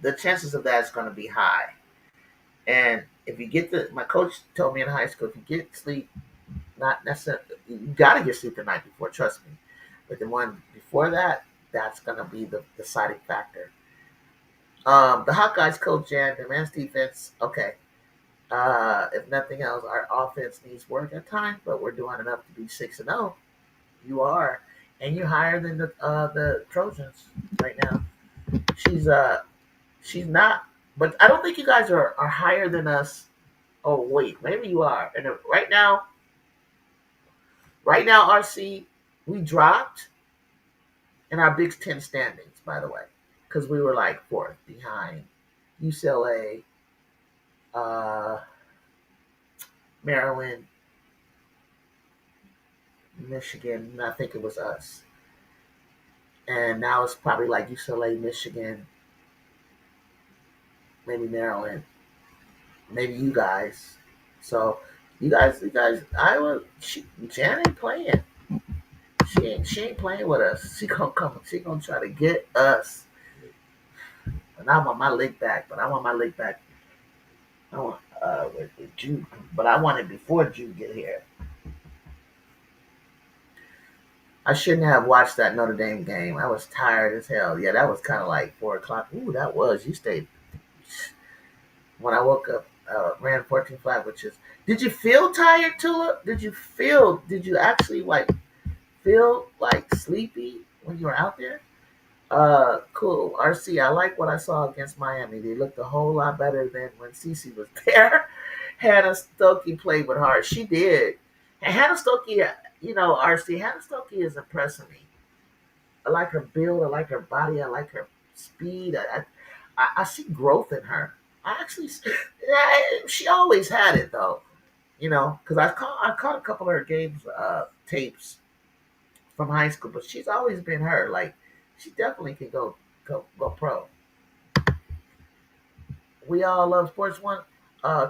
the chances of that is going to be high. And if you get my coach told me in high school, if you get sleep, not necessarily, you got to get sleep the night before, trust me. But the one before that, that's going to be the deciding factor. The Hawkeyes coach and the men's defense, okay. If nothing else, our offense needs work at times, but we're doing enough to be 6-0. You are, and you're higher than the Trojans right now. She's not, but I don't think you guys are higher than us. Oh wait, maybe you are. And right now, RC, we dropped in our Big Ten standings, by the way, because we were like fourth behind UCLA, uh, Maryland, Michigan, and I think it was us. And now it's probably like UCLA, Michigan, maybe Maryland, maybe you guys. So you guys, Iowa, Jan ain't playing. She ain't playing with us. She gonna come. She gonna try to get us. And I want my leg back, but I want my leg back. I want with Jude, but I want it before Jude get here. I shouldn't have watched that Notre Dame game. I was tired as hell. Yeah, that was kind of like 4 o'clock. Ooh, that was. You stayed. When I woke up, ran 14.5, which is. Did you feel tired, Tula? Did you actually like feel like sleepy when you were out there? Cool. RC, I like what I saw against Miami. They looked a whole lot better than when Cece was there. Hannah Stokey played with heart. She did. And Hannah Stokey, RC, Hannah Stokey is impressing me. I like her build. I like her body. I like her speed. I see growth in her. I actually, she always had it though, because I caught a couple of her games tapes from high school, but she's always been her. Like she definitely can go pro. We all love sports. One,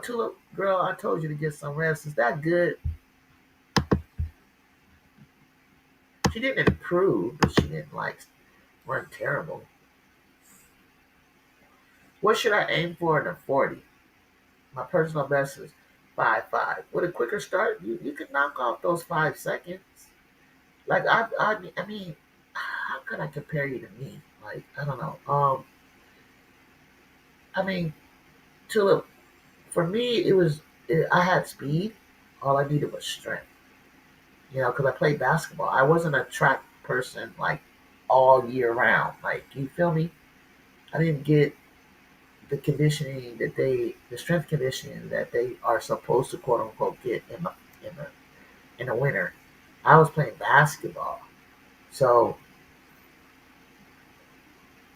Tulip girl, I told you to get some rest. Is that good? She didn't improve, but she didn't like run terrible. What should I aim for in a 40? My personal best is 5.5. With a quicker start, you can knock off those 5 seconds. Like I mean, how could I compare you to me? Like I don't know. I mean, Tulip. For me, I had speed. All I needed was strength. Because I played basketball. I wasn't a track person like all year round. Like you feel me? I didn't get the strength conditioning that they are supposed to quote unquote get in the in the winter. I was playing basketball, so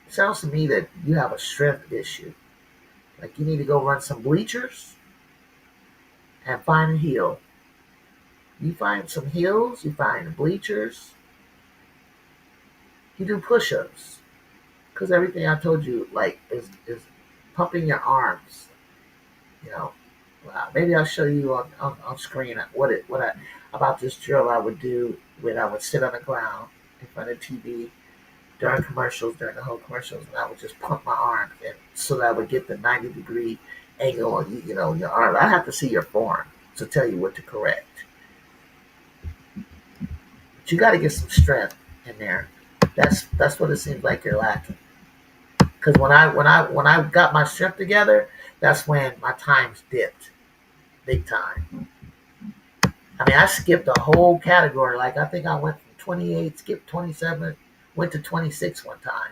it sounds to me that you have a strength issue. Like you need to go run some bleachers and find a hill. You find some hills, you find bleachers, you do push-ups. Because everything I told you, like, is pumping your arms. You know, maybe I'll show you on screen about this drill I would do when I would sit on the ground in front of TV during the whole commercials, and I would just pump my arms and so that I would get the 90-degree angle on your arm. I have to see your form to tell you what to correct. But you got to get some strength in there. That's what it seems like you're lacking. Because when I got my strength together, that's when my times dipped big time. I mean, I skipped a whole category. Like I think I went from 28, skipped 27, went to 26 one time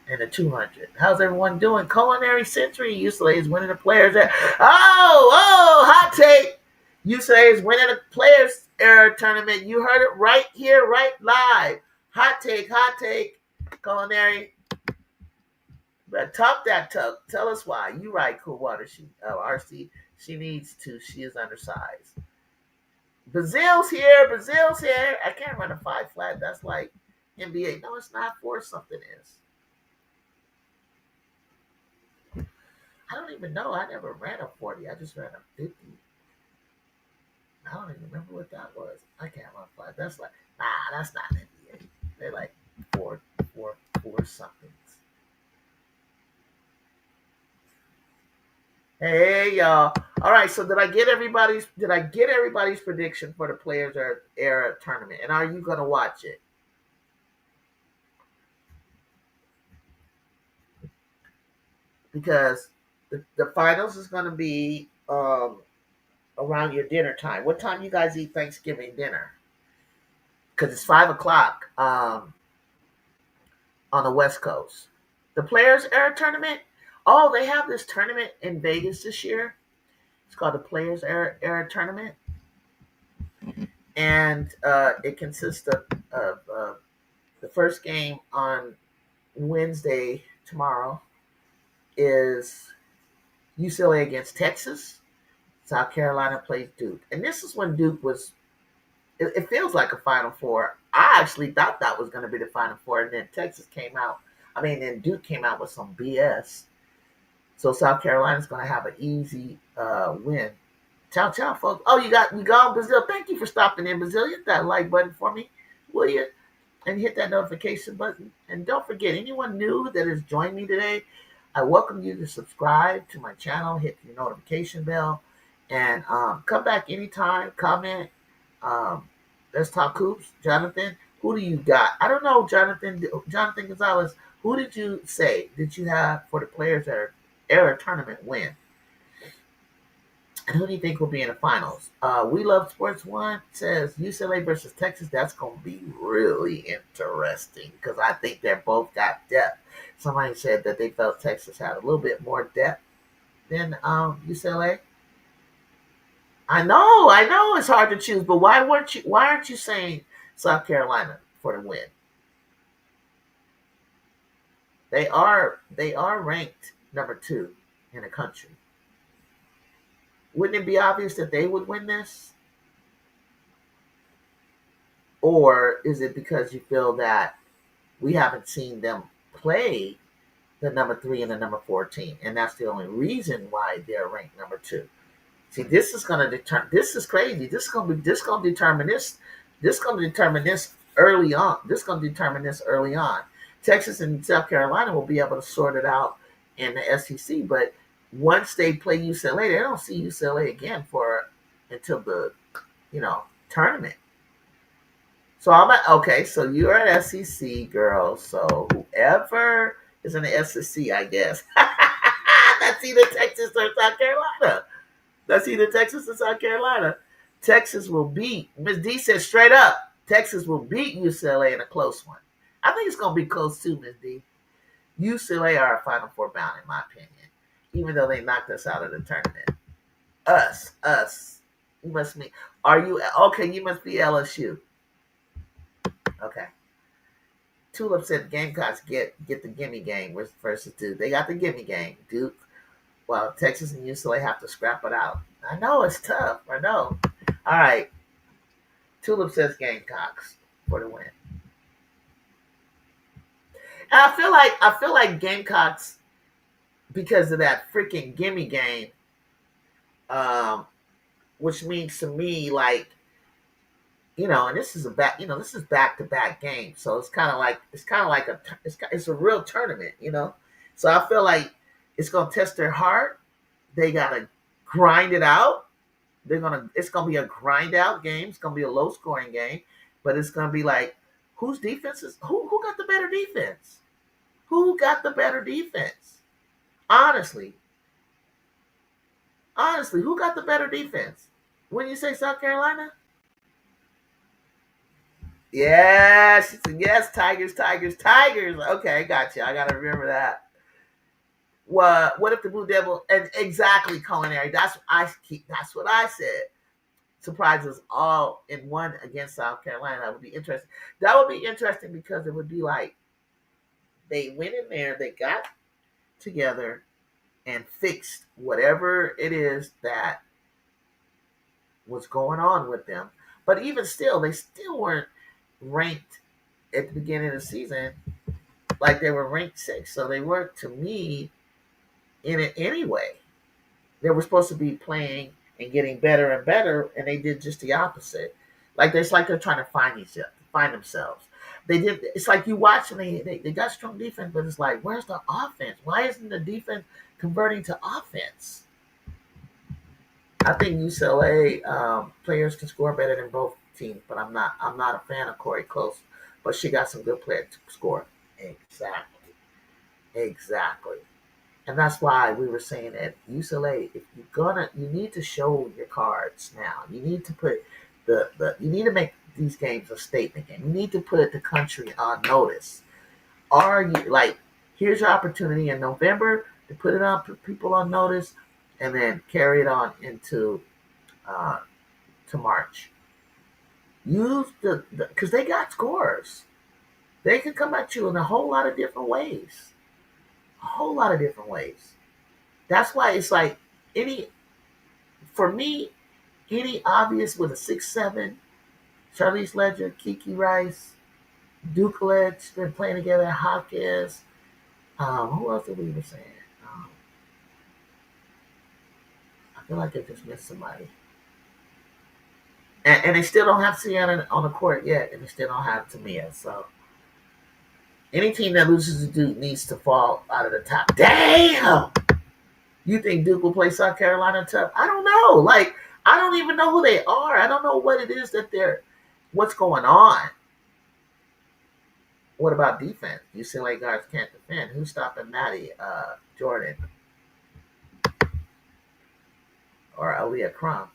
in the 200. How's everyone doing? Culinary Century UCLA is winning the players. Hot take. UCLA is winning the players era tournament. You heard it right here, right live. Hot take, hot take. Culinary. But top that talk. Tell us why. You right, Cool Water. RC. She needs to. She is undersized. Brazil's here. Brazil's here. I can't run a 5 flat. That's like NBA. No, it's not. 4 something is. I don't even know. I never ran a 40. I just ran a 50. I don't even remember what that was. I can't run 5. That's like, that's not NBA. They're like 4 somethings. Hey y'all. All right, so did I get everybody's prediction for the Players Era tournament? And are you gonna watch it? Because the finals is gonna be around your dinner time. What time you guys eat Thanksgiving dinner? Because it's 5 o'clock on the West Coast. The Players Era tournament. Oh, they have this tournament in Vegas this year. It's called the Players Era tournament, and it consists of the first game on Wednesday tomorrow is UCLA against Texas. South Carolina plays Duke, and this is when Duke was. It feels like a Final Four. I actually thought that was going to be the Final Four, and then Texas came out. Then Duke came out with some BS. So South Carolina's going to have an easy win. Ciao, ciao, folks. Oh, you got Brazil. Thank you for stopping in, Brazil. Hit that like button for me, will you? And hit that notification button. And don't forget, anyone new that has joined me today, I welcome you to subscribe to my channel, hit the notification bell, and come back anytime, comment. Let's talk hoops. Jonathan, who do you got? I don't know, Jonathan Gonzalez. Who did you say did you have for the Players Era tournament win? And who do you think will be in the finals? We Love Sports One says UCLA versus Texas. That's going to be really interesting because I think they're both got depth. Somebody said that they felt Texas had a little bit more depth than UCLA. I know it's hard to choose, but why aren't you saying South Carolina for the win? They are ranked number 2 in the country. Wouldn't it be obvious that they would win this? Or is it because you feel that we haven't seen them play the number 3 and the number 14, and that's the only reason why they're ranked number 2? See, this is going to determine. This is crazy. This is going to determine this. This is going to determine this early on. Texas and South Carolina will be able to sort it out in the SEC, but once they play UCLA, they don't see UCLA again until the tournament. So okay. So you're an SEC girl. So whoever is in the SEC, I guess that's either Texas or South Carolina. Texas will beat. Ms. D says straight up, Texas will beat UCLA in a close one. I think it's going to be close too, Ms. D. UCLA are a Final Four bound, in my opinion, even though they knocked us out of the tournament. Us. You must be. Are you okay? You must be LSU. Okay. Tulip said Gamecocks get the gimme game versus Duke. They got the gimme game. Duke. Well, Texas and UCLA have to scrap it out. I know it's tough. I know. All right. Tulip says Gamecocks for the win. And I feel like Gamecocks, because of that freaking gimme game, which means to me like, and this is back to back game, so it's kind of like it's a real tournament, So I feel like it's gonna test their heart. They gotta grind it out. It's gonna be a grind out game. It's gonna be a low scoring game, but it's gonna be like who got the better defense? Who got the better defense? Honestly, who got the better defense? When you say South Carolina? Yes, yes, Tigers, Tigers, Tigers. Okay, got you. I gotta remember that. What if the Blue Devil and exactly culinary? That's what I said. Surprises all in one against South Carolina. That would be interesting. That would be interesting because it would be like they went in there, they got together and fixed whatever it is that was going on with them. But even still, they still weren't ranked at the beginning of the season like they were ranked six. So they weren't, to me, in it anyway. They were supposed to be playing and getting better and better, and they did just the opposite. It's like they're trying to find themselves. They did. It's like you watch and they got strong defense, but it's like, where's the offense? Why isn't the defense converting to offense? I think UCLA players can score better than both teams, but I'm not a fan of Corey Close. But she got some good players to score. Exactly. Exactly. And that's why we were saying that UCLA, if you need to show your cards now. You need to put you need to make these games a statement game. You need to put the country on notice. Are you here's your opportunity in November to put it on, put people on notice, and then carry it on into uh, to March. Use because they got scores. They can come at you in a whole lot of different ways. A whole lot of different ways. That's why it's like any for me, any obvious with a 6'7", Charlize Ledger, Kiki Rice, Dukeledge been playing together, Hawkins. Who else did we were saying? Um, I feel like I just missed somebody. And they still don't have Sienna on the court yet, and they still don't have Tamia. So any team that loses to Duke needs to fall out of the top. Damn! You think Duke will play South Carolina tough? I don't know. I don't even know who they are. I don't know what it is that what's going on. What about defense? UCLA guards can't defend. Who's stopping Maddie Jordan or Aaliyah Crum?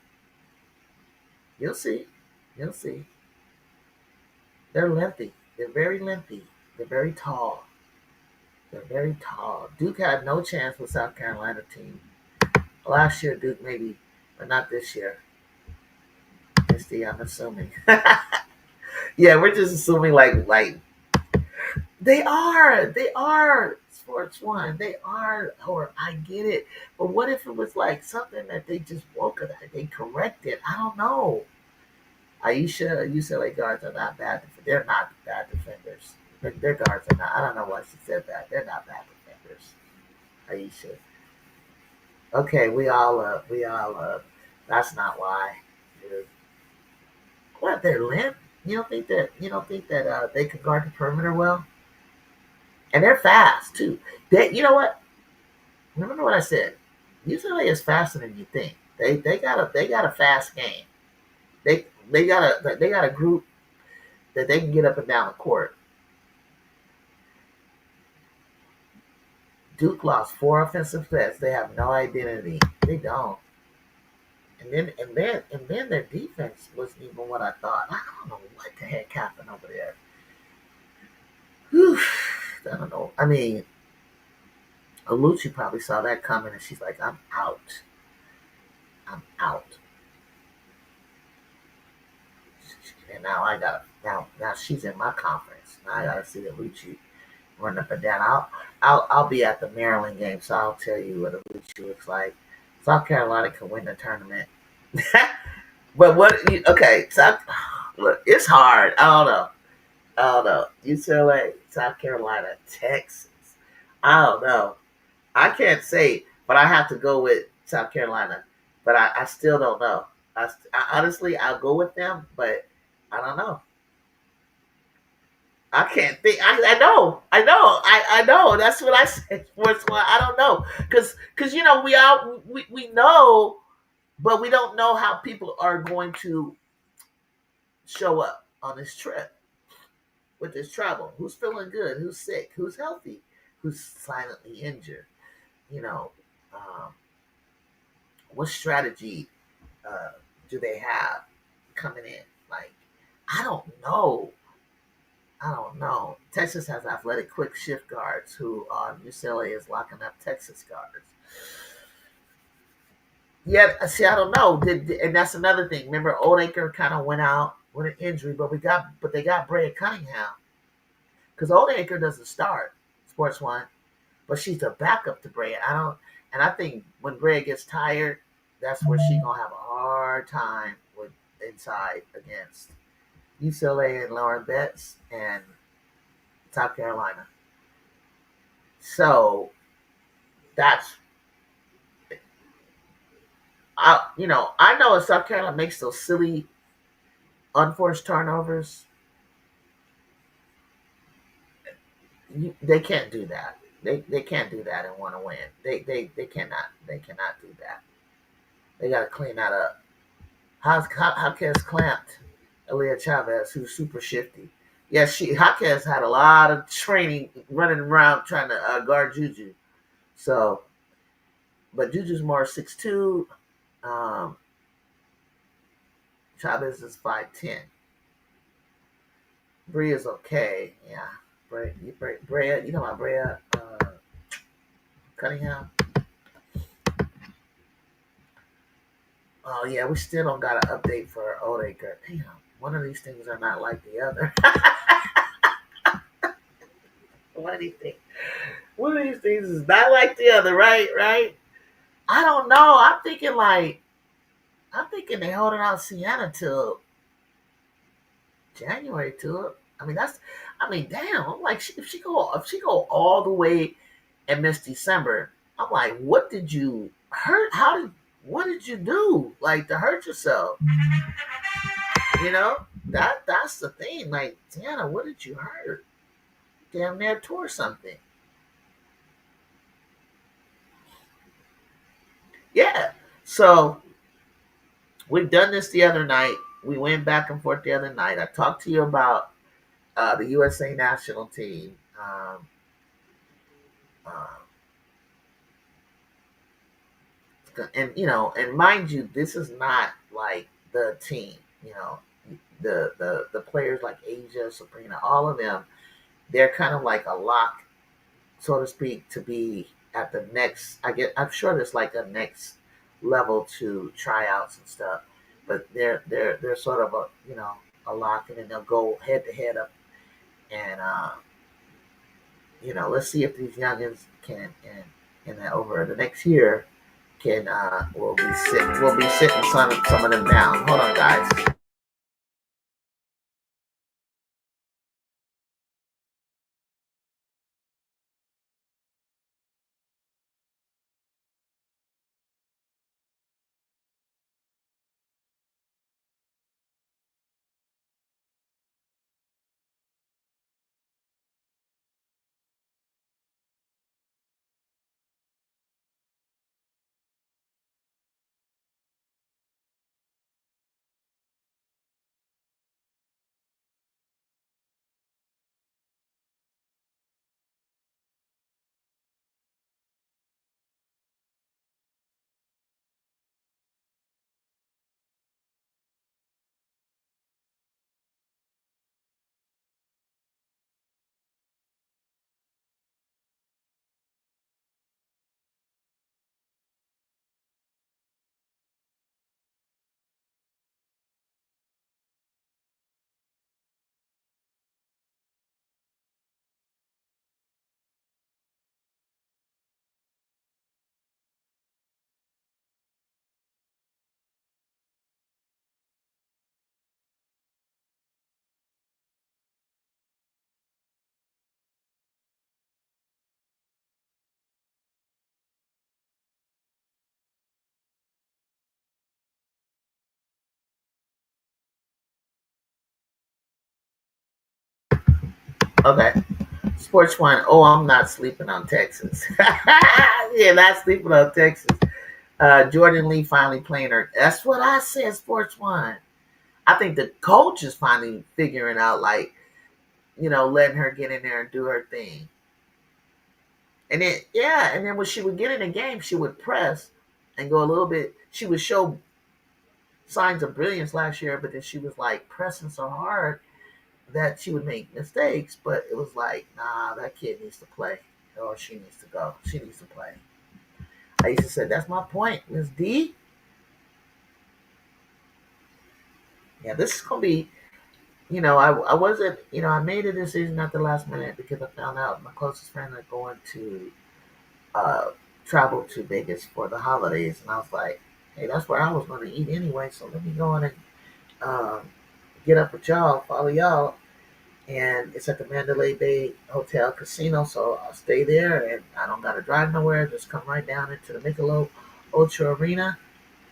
You'll see. You'll see. They're lengthy. They're very lengthy. They're very tall. They're very tall. Duke had no chance with South Carolina team. Last year, Duke maybe, but not this year. I'm assuming. Yeah, we're just assuming like they are sports one. They are, or I get it. But what if it was like something that they just woke up, they corrected? I don't know. Aisha, UCLA guards are not bad. They're not bad defenders. Their guards are not. I don't know why she said that. They're not bad defenders. Aisha. Okay, we all that's not why. Dude. What, they're limp? You don't think that they could guard the perimeter well? And they're fast too. You know what? Remember what I said. UCLA is faster than you think. They got a fast game. They got a group that they can get up and down the court. Duke lost 4 offensive sets. They have no identity. They don't. And then their defense wasn't even what I thought. I don't know what the heck happened over there. Whew. I don't know. I mean, Alucci probably saw that coming, and she's like, "I'm out. I'm out." And now now she's in my conference. Now I gotta see Alucci run up and down. I'll be at the Maryland game, so I'll tell you what Alucci looks like. South Carolina can win the tournament. But what? Okay, look, it's hard. I don't know. UCLA, South Carolina, Texas. I don't know. I can't say, but I have to go with South Carolina. But I still don't know. Honestly, I'll go with them, but I don't know. I can't think. I know. That's what I said. Sports one. I don't know, because we know, but we don't know how people are going to show up on this trip with this travel. Who's feeling good? Who's sick? Who's healthy? who's silently injured. You know, um, what strategy uh, do they have coming in? Like, I don't know. I don't know. Texas has athletic quick shift guards who UCLA is locking up Texas guards. Yeah, see, I don't know. And that's another thing. Remember, Oldacre kind of went out with an injury, but they got Brea Cunningham because Oldacre doesn't start Sports One, but she's a backup to Brea. And I think when Brea gets tired, that's where she's gonna have a hard time with inside against UCLA and Lauren Betts and South Carolina. So that's I know if South Carolina makes those silly unforced turnovers, they can't do that. They can't do that and want to win. They cannot do that. They got to clean that up. Jaquez clamped Aaliyah Chavez, who's super shifty. Yeah, Jaquez had a lot of training running around trying to guard Juju. So, but Juju's more 6'2". Um, Chavez is 5'10". Brea is okay. Yeah, Brea, you know about Brea Cunningham? Oh yeah, we still don't got an update for Oldacre. Damn, one of these things are not like the other. one of these things, one of these things is not like the other, right? Right? I don't know. I'm thinking they holding out Sienna till January to it. I mean, damn. I'm like, if she go all the way and miss December, I'm like, what did you hurt? What did you do? Like to hurt yourself? You know, that's the thing. Like, Tiana, what did you hurt? Damn near tore something. Yeah. So we've done this the other night. We went back and forth the other night. I talked to you about the USA national team. Uh, and and mind you, this is not like the team. You know, the players like Asia, Sabrina, all of them. They're kind of like a lock, so to speak, to be at the next. I'm sure there's like a next level to tryouts and stuff, but they're sort of a lock, and then they'll go head to head up, and let's see if these youngins can and over the next year can we'll be sitting some of them down. Hold on, guys. Okay. Sports one. Oh, I'm not sleeping on Texas. Yeah, not sleeping on Texas. Jordan Lee finally playing her. That's what I said. Sports one. I think the coach is finally figuring out, like, letting her get in there and do her thing. And then yeah, and then when she would get in a game, she would press and go a little bit. She would show signs of brilliance last year, but then she was like pressing so hard that she would make mistakes. But it was like, nah, that kid needs to play, or she needs to go. She needs to play. I used to say, that's my point, Miss D. Yeah, this is gonna be. I wasn't. I made a decision at the last minute because I found out my closest friends are going to uh, travel to Vegas for the holidays, and I was like, hey, that's where I was going to eat anyway. So let me go in and um, get up with y'all, follow y'all, and it's at the Mandalay Bay Hotel Casino. So I'll stay there, and I don't got to drive nowhere. Just come right down into the Michelob Ultra Arena.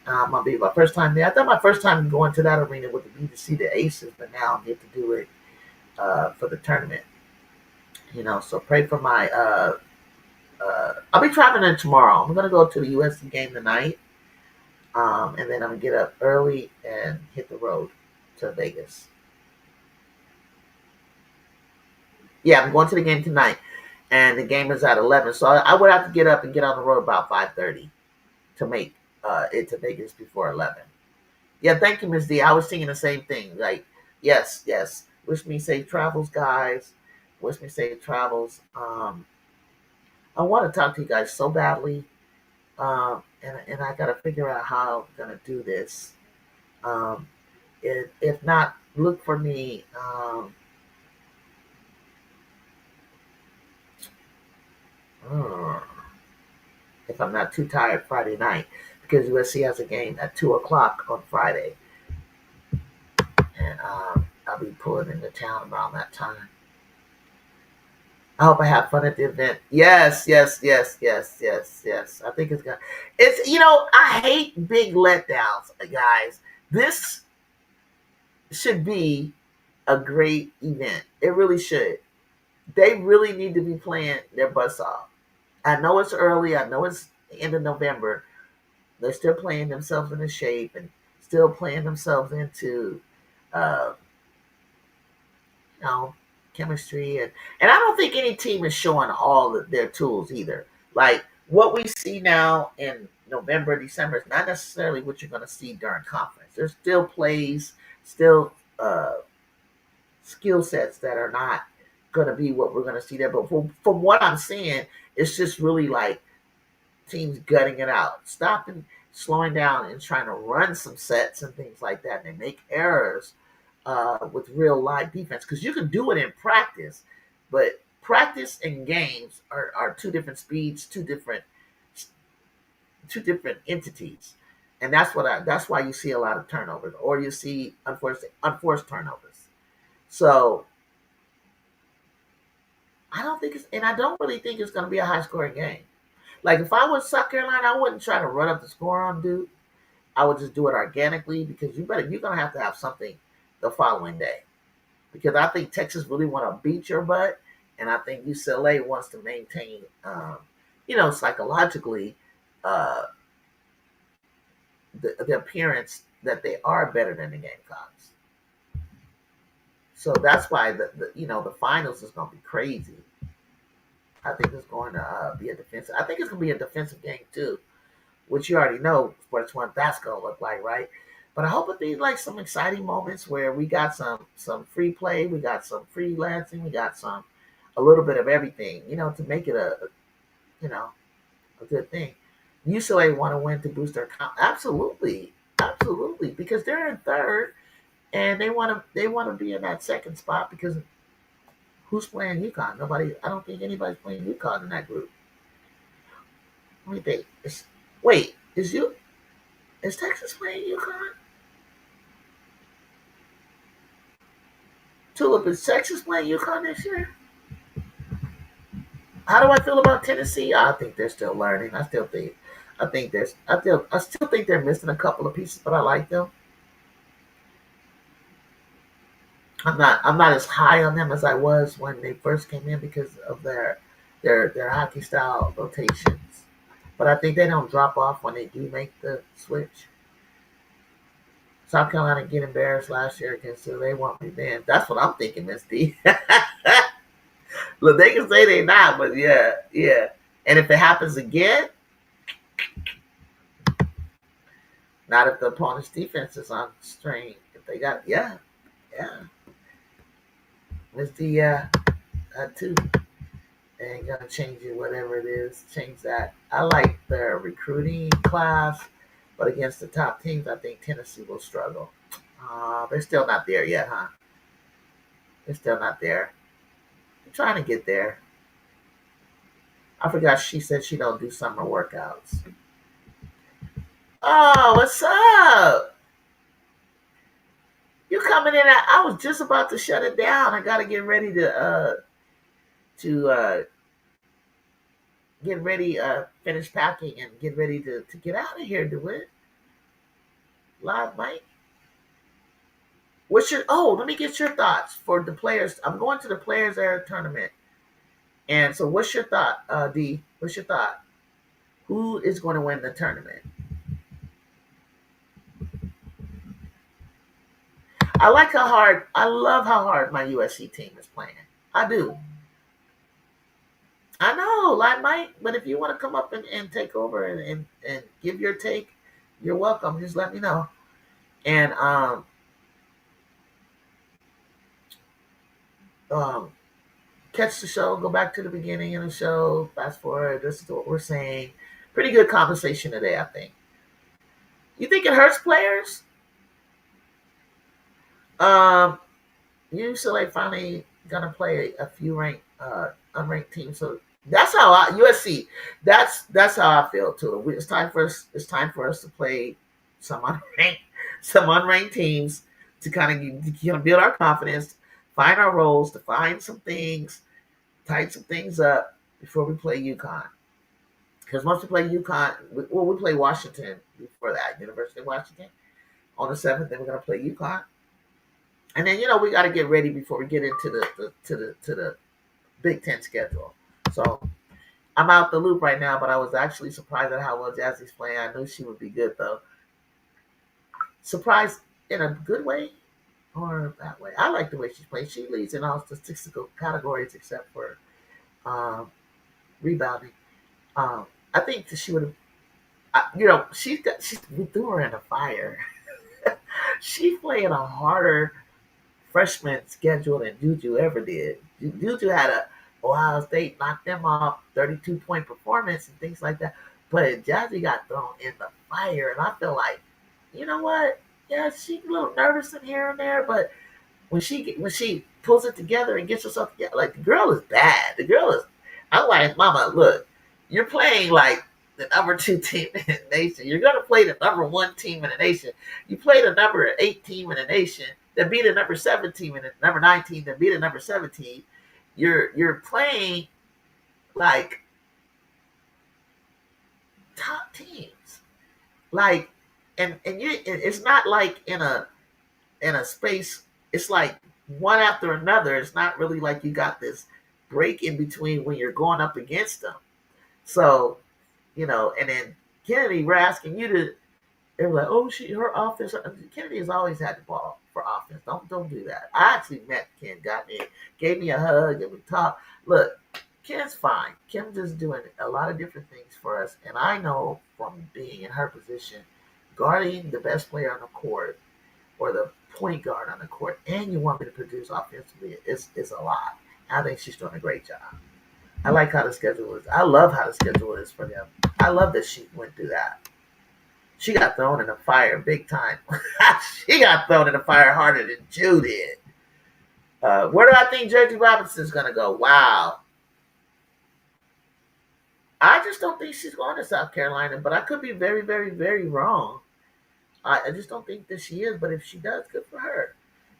I'll be my first time there. I thought my first time going to that arena would be to see the Aces, but now I get to do it for the tournament. So pray for my. I'll be traveling in tomorrow. I'm gonna go to the USC game tonight, and then I'm gonna get up early and hit the road to Vegas. Yeah, I'm going to the game tonight, and the game is at 11. So I would have to get up and get on the road about 5:30 to make it to Vegas before 11. Yeah, thank you, Miss D. I was thinking the same thing. Like, yes, yes. Wish me safe travels, guys. Wish me safe travels. I want to talk to you guys so badly, and I got to figure out how I'm gonna do this. Um, if not, look for me. Uh, if I'm not too tired Friday night, because USC has a game at 2 o'clock on Friday, and I'll be pulling into town around that time. I hope I have fun at the event. Yes, yes, yes, yes, yes, yes. I think it's gonna. It's I hate big letdowns, guys. This should be a great event. It really should. They really need to be playing their butts off. I know it's early. I know it's the end of November. They're still playing themselves into shape and still playing themselves into uh, you know, chemistry, and I don't think any team is showing all of their tools either. Like what we see now in November, December is not necessarily what you're going to see during conference. There's still plays, still skill sets that are not going to be what we're going to see there. But from what I'm seeing, it's just really like teams gutting it out, stopping, slowing down, and trying to run some sets and things like that. And they make errors with real live defense because you can do it in practice, but practice and games are two different speeds, two different entities, and that's why you see a lot of turnovers or you see unforced turnovers. So I don't think it's, and I don't really think it's going to be a high scoring game. Like if I was South Carolina, I wouldn't try to run up the score on Duke. I would just do it organically because you're gonna have to have something the following day. Because I think Texas really want to beat your butt, and I think UCLA wants to maintain, psychologically, uh, the appearance that they are better than the Gamecocks. So that's why the finals is gonna be crazy. I think it's going to be a defensive. I think it's going to be a defensive game too, which you already know what that's going to look like, right? But I hope it be like some exciting moments where we got some free play, we got some freelancing, we got some a little bit of everything, to make it you know a good thing. UCLA want to win to boost their absolutely, absolutely, because they're in third and they want to be in that second spot because who's playing UConn? Nobody. I don't think anybody's playing UConn in that group. Let me think. Wait, is Texas playing UConn? Tulip, is Texas playing UConn this year? How do I feel about Tennessee? I think they're still learning. I still think they're missing a couple of pieces, but I like them. I'm not as high on them as I was when they first came in because of their hockey style rotations. But I think they don't drop off when they do make the switch. South Carolina get embarrassed last year against who they want revenge. That's what I'm thinking, Miss D. Look, they can say they not, but yeah, yeah. And if it happens again, not if the opponent's defense is on strain. If they got, yeah, it's the two. They ain't gonna change it, whatever it is. Change that. I like their recruiting class, but against the top teams, I think Tennessee will struggle. They're still not there yet, huh? They're still not there. I'm trying to get there. I forgot she said she don't do summer workouts. Oh, what's up? You coming in? I was just about to shut it down. I got to get ready to get ready, finish packing and get ready to get out of here. Do it live, Mike. What's your? Oh, let me get your thoughts for the players. I'm going to the Players Era tournament, and so what's your thought, D? What's your thought? Who is going to win the tournament? I like how hard. I love how hard my USC team is playing. I do. I know, like Mike, but if you want to come up and take over and give your take, you're welcome. Just let me know. And um, catch the show, go back to the beginning of the show, fast forward, this is what we're saying. Pretty good conversation today, I think. You think it hurts players? Um, UCLA finally gonna play a few ranked unranked teams, so that's how USC. That's how I feel too. It's time for us. It's time for us to play some unranked some unranked teams to kind of build our confidence, find our roles, to find some things, tighten some things up before we play UConn. Because once we play UConn, we play Washington before that, University of Washington on the 7th. Then we're gonna play UConn, and then we got to get ready before we get into the Big Ten schedule. So I'm out the loop right now, but I was actually surprised at how well Jazzy's playing. I knew she would be good though. Surprised in a good way or a bad way. I like the way she's playing. She leads in all statistical categories except for um, rebounding. I think that she would have. We threw her in the fire. She's playing a harder freshman schedule than Juju ever did. Juju had a Ohio State knocked them off 32-point performance and things like that. But Jazzy got thrown in the fire, and I feel like, you know what? Yeah, she's a little nervous in here and there, but when she pulls it together and gets herself together, like the girl is bad. The girl is. I'm like, Mama, look, you're playing like the number 2 team in the nation. You're gonna play the number 1 team in the nation. You play the number 8 team in the nation that beat the number 7 team and the number 19 that beat the number 17. You're playing like top teams, like it's not like in a space. It's like one after another. It's not really like you got this break in between when you're going up against them. So and then Kennedy, we're asking you to. They were like, oh, her offense. Kennedy has always had the ball for offense. Don't do that. I actually met Ken, got me, gave me a hug, and we talked. Look, Ken's fine. Ken's just doing a lot of different things for us, and I know from being in her position, guarding the best player on the court or the point guard on the court, and you want me to produce offensively, is a lot. I think she's doing a great job. I like how the schedule is. I love how the schedule is for them. I love that she went through that. She got thrown in the fire big time. She got thrown in the fire harder than Jew did. Where do I think Jersey Robinson's going to go? Wow. I just don't think she's going to South Carolina, but I could be very, very, very wrong. I just don't think that she is, but if she does, good for her.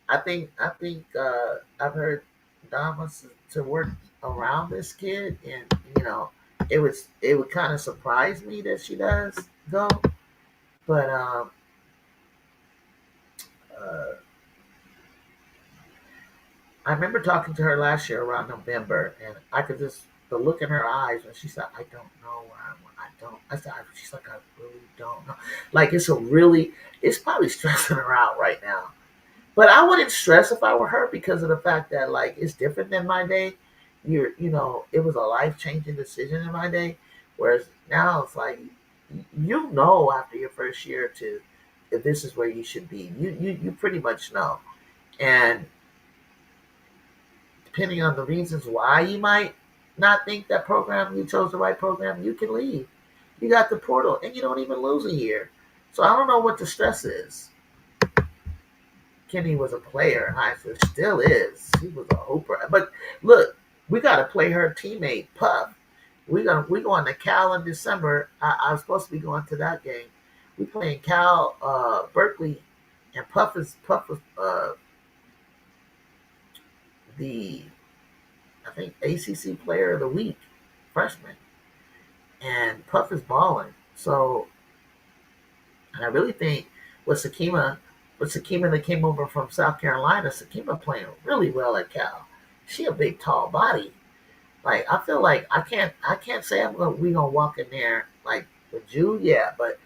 I think I've heard Don wants to work around this kid, and it would kind of surprise me that she does go. But uh, I remember talking to her last year around November, and I could just the look in her eyes when she said, "I don't know where I'm. I don't." I said, "She's like, I really don't know." Like it's probably stressing her out right now. But I wouldn't stress if I were her because of the fact that like it's different than my day. it was a life changing decision in my day. Whereas now it's like, after your first year or two, if this is where you should be. You pretty much know. And depending on the reasons why you might not think that program you chose the right program, you can leave. You got the portal, and you don't even lose a year. So I don't know what the stress is. Kenny was a player in high school, still is. He was a hooper. But look, we got to play her teammate Puff. We going to Cal in December. I was supposed to be going to that game. We playing Cal, Berkeley, and Puff was the, I think, ACC Player of the Week, freshman, and Puff is balling. So, and I really think with Sakima that came over from South Carolina, Sakima playing really well at Cal. She a big tall body. Like I feel like I can't say we gonna walk in there like with Jew, yeah, but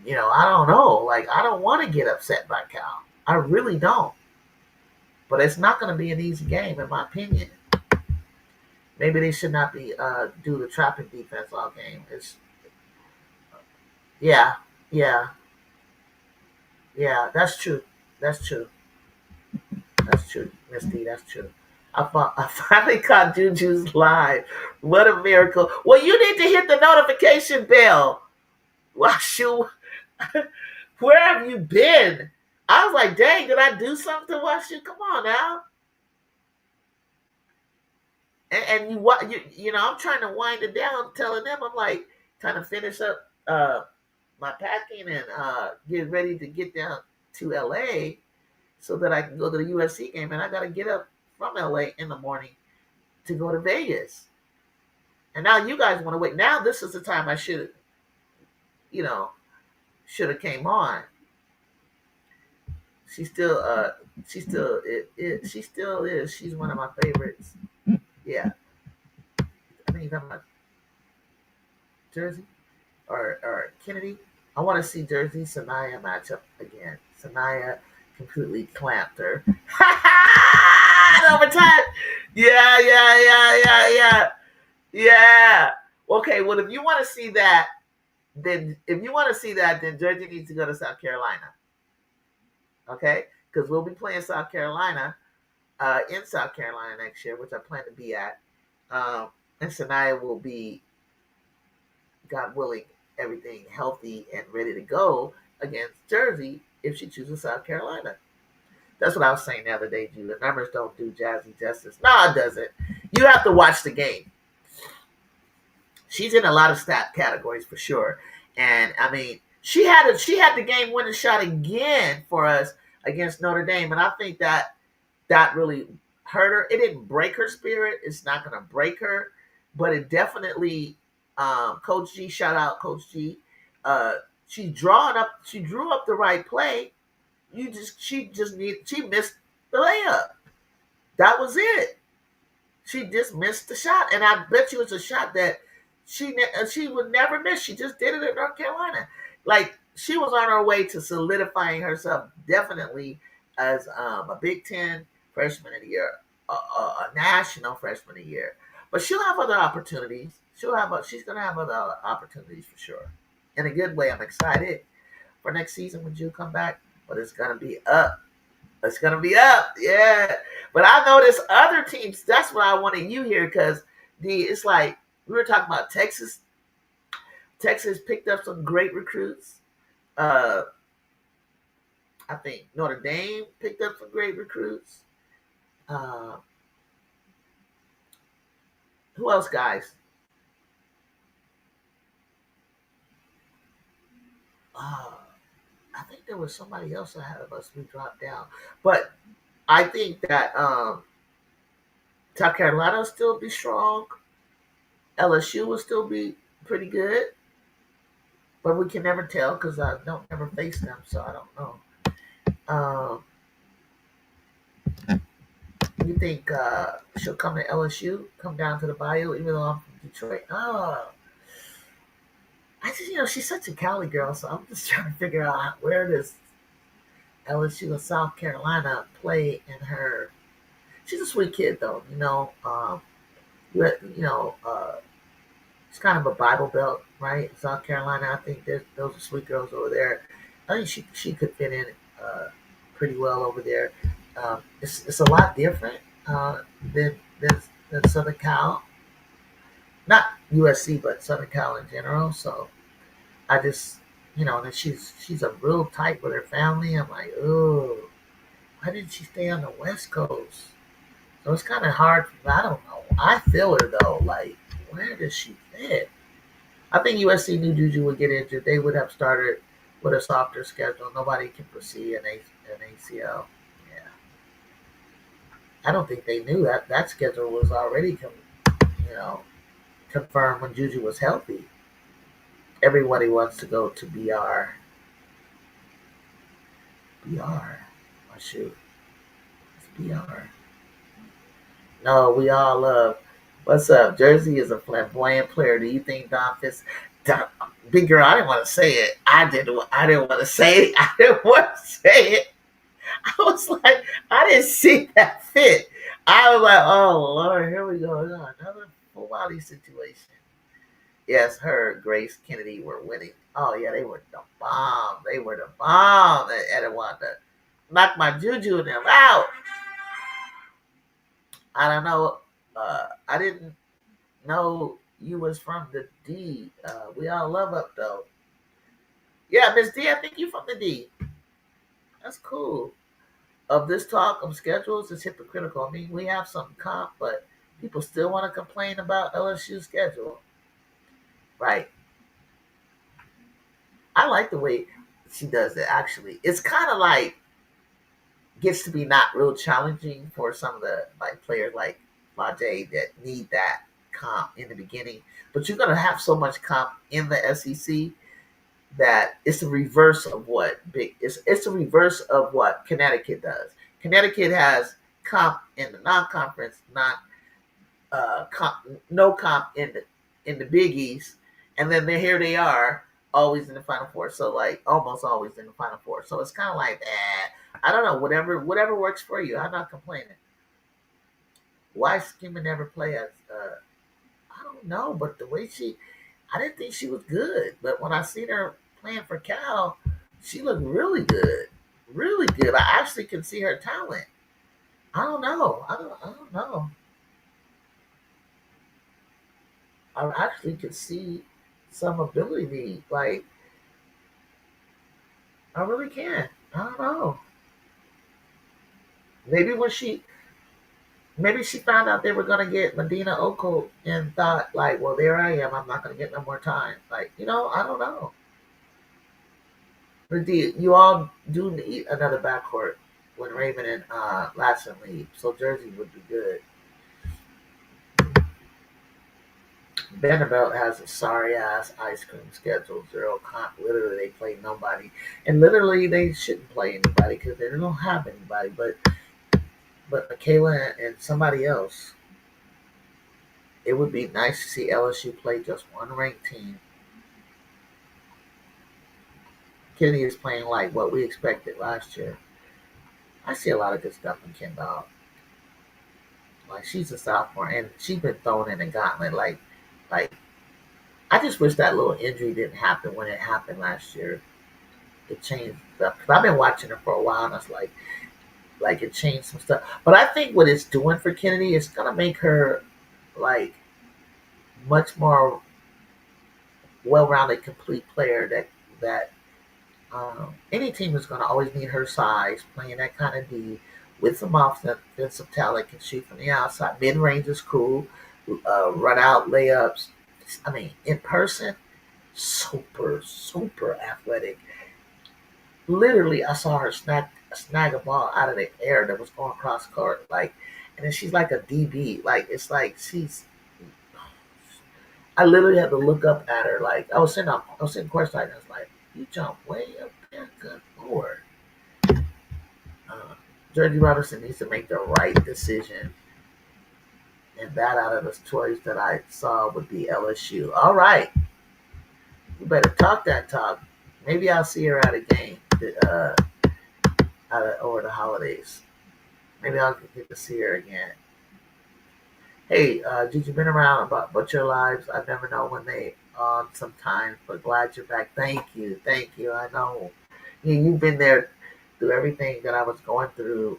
I don't know. Like I don't want to get upset by Cal. I really don't. But it's not gonna be an easy game in my opinion. Maybe they should not be do the trapping defense all game. It's yeah, yeah, yeah. That's true. That's true. That's true, Miss D. That's true. I finally caught Juju's live. What a miracle! Well, you need to hit the notification bell. Washu, where have you been? I was like, dang, did I do something to Washu? Come on now. And I'm trying to wind it down, telling them I'm like trying to finish up my packing and get ready to get down to LA so that I can go to the USC game, and I got to get up from LA in the morning to go to Vegas. And now you guys want to wait. Now this is the time I you know, should have came on. She still, she still is. She's one of my favorites. Yeah, I think you're talking about Jersey or Kennedy. I want to see Jersey Sanaya matchup again. Sanaya completely clamped her. Overtime. Yeah, yeah, yeah, yeah, yeah, yeah. Okay, well, if you want to see that, then Jersey needs to go to South Carolina. Okay, because we'll be playing South Carolina in South Carolina next year, which I plan to be at. And Sanaya will be, God willing, everything healthy and ready to go against Jersey if she chooses South Carolina. That's what I was saying the other day, Julie. The numbers don't do Jazzy justice. No, it doesn't. You have to watch the game. She's in a lot of stat categories for sure. And I mean, she had the game winning shot again for us against Notre Dame. And I think that really hurt her. It didn't break her spirit. It's not gonna break her, but it definitely Coach G, shout out Coach G. She drew up the right play. She missed the layup. That was it. She just missed the shot, and I bet you it's a shot that she would never miss. She just did it at North Carolina. Like she was on her way to solidifying herself definitely as a Big Ten freshman of the year, a national freshman of the year. But she'll have other opportunities. She's gonna have other opportunities for sure. In a good way. I'm excited for next season when you come back, but it's gonna be up. It's gonna be up, yeah. But I noticed other teams. That's what I wanted you here because it's like we were talking about Texas. Texas picked up some great recruits. Uh, I think Notre Dame picked up some great recruits. Uh, who else, guys? Uh, I think there was somebody else ahead of us. We dropped down, but I think that South Carolina will still be strong. LSU will still be pretty good, but we can never tell because I don't ever face them, so I don't know. Um, you think she'll come to LSU, come down to the Bayou, even though I'm from Detroit? Oh, I just she's such a Cali girl, so I'm just trying to figure out where does LSU and South Carolina play in her. She's a sweet kid though, you know, it's kind of a Bible Belt, right? South Carolina. I think those are sweet girls over there. I think she could fit in uh, pretty well over there. It's a lot different than Southern Cal, not USC, but Southern Cal in general. So I just, and she's a real tight with her family. I'm like, oh, why didn't she stay on the West Coast? So it's kind of hard. I don't know. I feel her though. Like, where does she fit? I think USC knew Juju would get injured. They would have started with a softer schedule. Nobody can foresee an ACL. Yeah, I don't think they knew that schedule was already you know confirmed when Juju was healthy. Everybody wants to go to BR. BR. Oh shoot, it's BR. No, we all love. What's up? Jersey is a flamboyant player. Do you think Don Fitz? Don, big girl, I didn't want to say it. I didn't. I didn't want to say it. I didn't want to say it. I was like, I didn't see that fit. I was like, oh Lord, here we go. Another full body situation. Yes, her, Grace Kennedy were winning. Oh yeah, they were the bomb. They were the bomb. And I wanted to knock my juju and them out. I don't know. I didn't know you was from the D. We all love up though. Yeah, Miss D, I think you from the D. That's cool. Of this talk of schedules is hypocritical. I mean, we have some comp, but people still want to complain about LSU's schedule. Right. I like the way she does it, actually. It's kind of like, gets to be not real challenging for some of the like players like Flajay that need that comp in the beginning. But you're going to have so much comp in the SEC that it's the reverse of what big it's the reverse of what Connecticut does. Connecticut has comp in the non-conference, not comp, no comp in the Big East, and then here they are always in the Final Four. So like almost always in the Final Four. So it's kind of like, I don't know, whatever works for you. I'm not complaining. Why Skimmer never play as? I don't know, but the way I didn't think she was good, but when I seen her playing for Cal, she looked really good. I actually can see her talent. I don't know. I don't know. I actually could see some ability. Like I really can. I don't know. Maybe when maybe she found out they were gonna get Medina Oko and thought like, well, there I am. I'm not gonna get no more time. Like I don't know. But you all do need another backcourt when Raymond and Latson leave. So Jersey would be good. Vanderbilt has a sorry ass ice cream schedule. Zero comp. Literally, they play nobody, and literally they shouldn't play anybody because they don't have anybody. But Michaela and somebody else. It would be nice to see LSU play just one ranked team. Kennedy is playing like what we expected last year. I see a lot of good stuff in Kendall. Like she's a sophomore and she's been thrown in the gauntlet. Like I just wish that little injury didn't happen when it happened last year. It changed stuff. Cause I've been watching her for a while, and it's like it changed some stuff. But I think what it's doing for Kennedy is gonna make her like much more well-rounded, complete player that any team is going to always need her size, playing that kind of D with some offensive talent, can shoot from the outside. Mid range is cool. Run out layups. I mean, in person, super athletic. Literally, I saw her snag a ball out of the air that was going across court, and then she's like a DB. Like it's like she's. I literally had to look up at her. Like I was sitting courtside, and I was like, "You jump way up there, good lord." Uh, Georgie Robinson needs to make the right decision, and that out of the choice that I saw would be LSU. All right, you better talk that talk. Maybe I'll see her at a game over the holidays. Maybe I'll get to see her again. Hey, Gigi, been around about but your lives. I never know when they on sometimes, but glad you're back. Thank you, thank you. I know you've been there through everything that I was going through.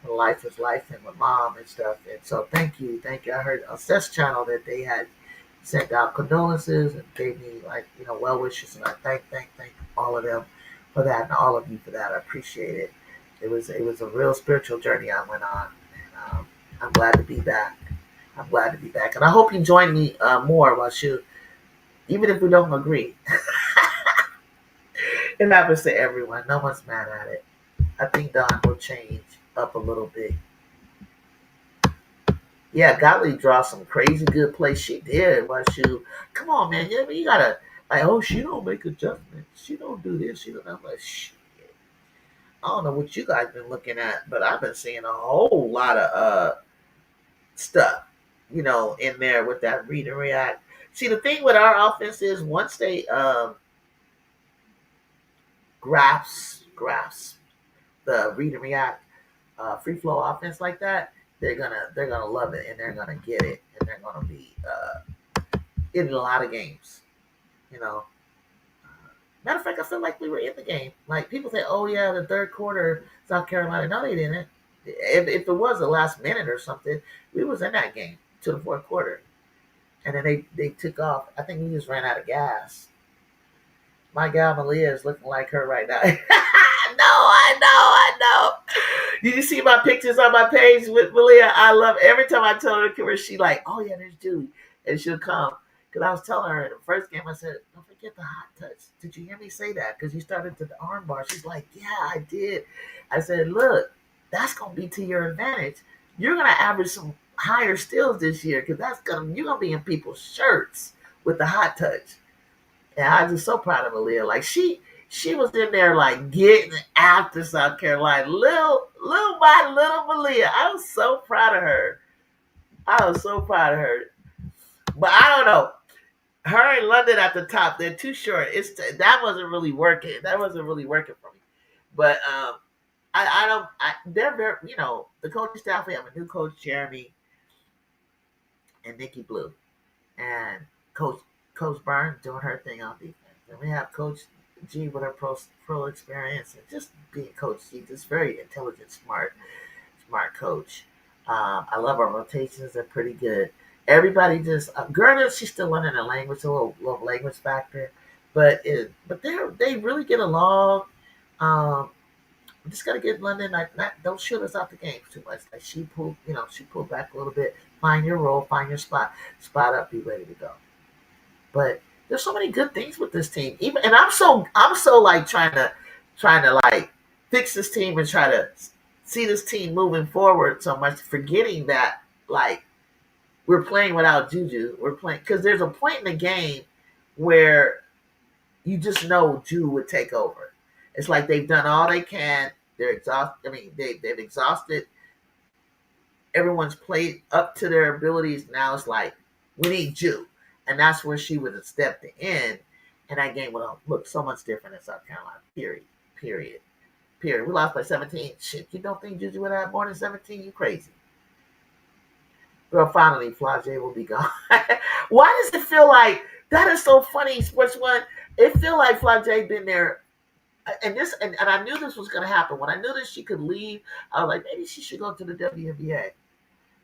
Life is life and with mom and stuff. And so thank you, thank you. I heard on Seth's channel that they had sent out condolences and gave me like well wishes, and I thank all of them for that and all of you for that. I appreciate it. It was a real spiritual journey I went on, and I'm glad to be back. I'm glad to be back, and I hope you join me more. While shoot, even if we don't agree, it happens to everyone. No one's mad at it. I think Don will change up a little bit. Yeah, Gottlieb draw some crazy good plays. She did. Why shoot? Come on, man. You gotta like. Oh, she don't make adjustments. She don't do this. She don't. I'm like, shit. I don't know what you guys been looking at, but I've been seeing a whole lot of stuff, in there with that read and react. See, the thing with our offense is once they grasp the read and react free flow offense like that, they're gonna love it and they're gonna get it and they're gonna be in a lot of games. You know, matter of fact, I feel like we were in the game. Like people say, "Oh yeah, the third quarter, South Carolina." No, they didn't. If it was the last minute or something, we was in that game to the fourth quarter, and then they took off. I think we just ran out of gas. My gal Malia is looking like her right now. I know. Did you see my pictures on my page with Malia? I love every time I tell her to come, she like, oh yeah, there's Julie, and she'll come. Because I was telling her in the first game, I said, don't forget the hot touch. Did you hear me say that? Because you started to the arm bar. She's like, yeah, I did. I said, look, that's gonna be to your advantage. You're gonna average some higher steals this year because you're gonna be in people's shirts with the hot touch. And I'm just so proud of Aaliyah. Like she was in there like getting after South Carolina. Little by little Malia. I was so proud of her. I was so proud of her. But I don't know. Her and London at the top, they're too short. That wasn't really working. That wasn't really working for me. But I don't. They're very. The coaching staff. We have a new coach, Jeremy and Nikki Blue, and Coach Burns doing her thing on defense. And we have Coach G with her pro experience and just being Coach G, just very intelligent, smart coach. I love our rotations; they're pretty good. Everybody just Gerda, she's still learning the language, a little language factor, but they really get along. Um, we just gotta get London like not don't shoot us out the game too much. Like she pulled back a little bit. Find your role, find your spot up, be ready to go. But there's so many good things with this team. Even and I'm so like trying to like fix this team and try to see this team moving forward so much, forgetting that like we're playing without Juju. We're playing because there's a point in the game where you just know Juju would take over. It's like they've done all they can. They're exhausted. I mean, they've exhausted. Everyone's played up to their abilities. Now it's like we need Juju, and that's where she would have stepped in, and that game would have looked so much different in South Carolina. Period. Period. Period. We lost by 17. Shit, you don't think Juju would have more than 17? You crazy. Well, finally, Flau'jae will be gone. Why does it feel like that is so funny? Sports One. It feel like Flau'jae been there, and I knew this was going to happen. When I knew that she could leave, I was like, maybe she should go to the WNBA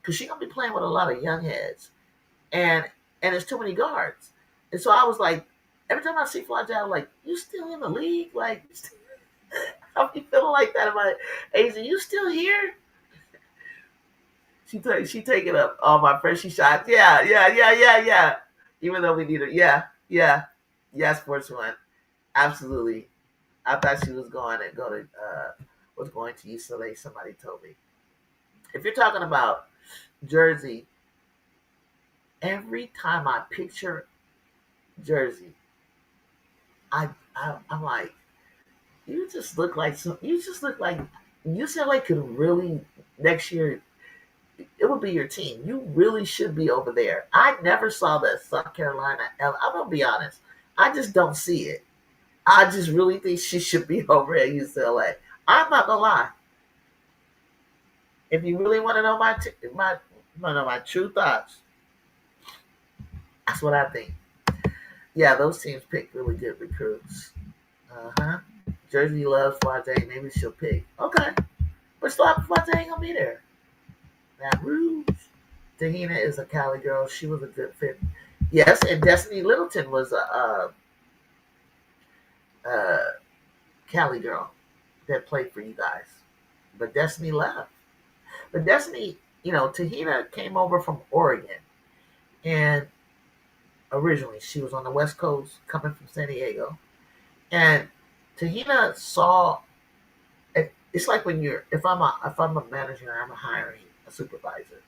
because she's gonna be playing with a lot of young heads, and there's too many guards. And so I was like, every time I see Flau'jae, I'm like, you still in the league? Like, I'll be feeling like that about Asia. You still here? She taking up all my freshie shots. Yeah. Even though we need her. Yeah. Sports One. Absolutely. I thought she was going to was going to UCLA. Somebody told me. If you're talking about Jersey, every time I picture Jersey, I'm like, you just look like UCLA could really next year it would be your team. You really should be over there. I never saw that South Carolina. I'm gonna be honest. I just don't see it. I just really think she should be over at UCLA. I'm not gonna lie. If you really want to know my One of my true thoughts. That's what I think. Yeah, those teams pick really good recruits. Uh huh. Jersey loves Flage. Maybe she'll pick. Okay. But Slap Flage ain't gonna be there. Baton Rouge. Tahina is a Cali girl. She was a good fit. Yes, and Destiny Littleton was a Cali girl that played for you guys. But Destiny left. But Destiny, Tahina came over from Oregon. And originally she was on the West Coast coming from San Diego. And Tahina saw it's like when if I'm a manager and I'm hiring a supervisor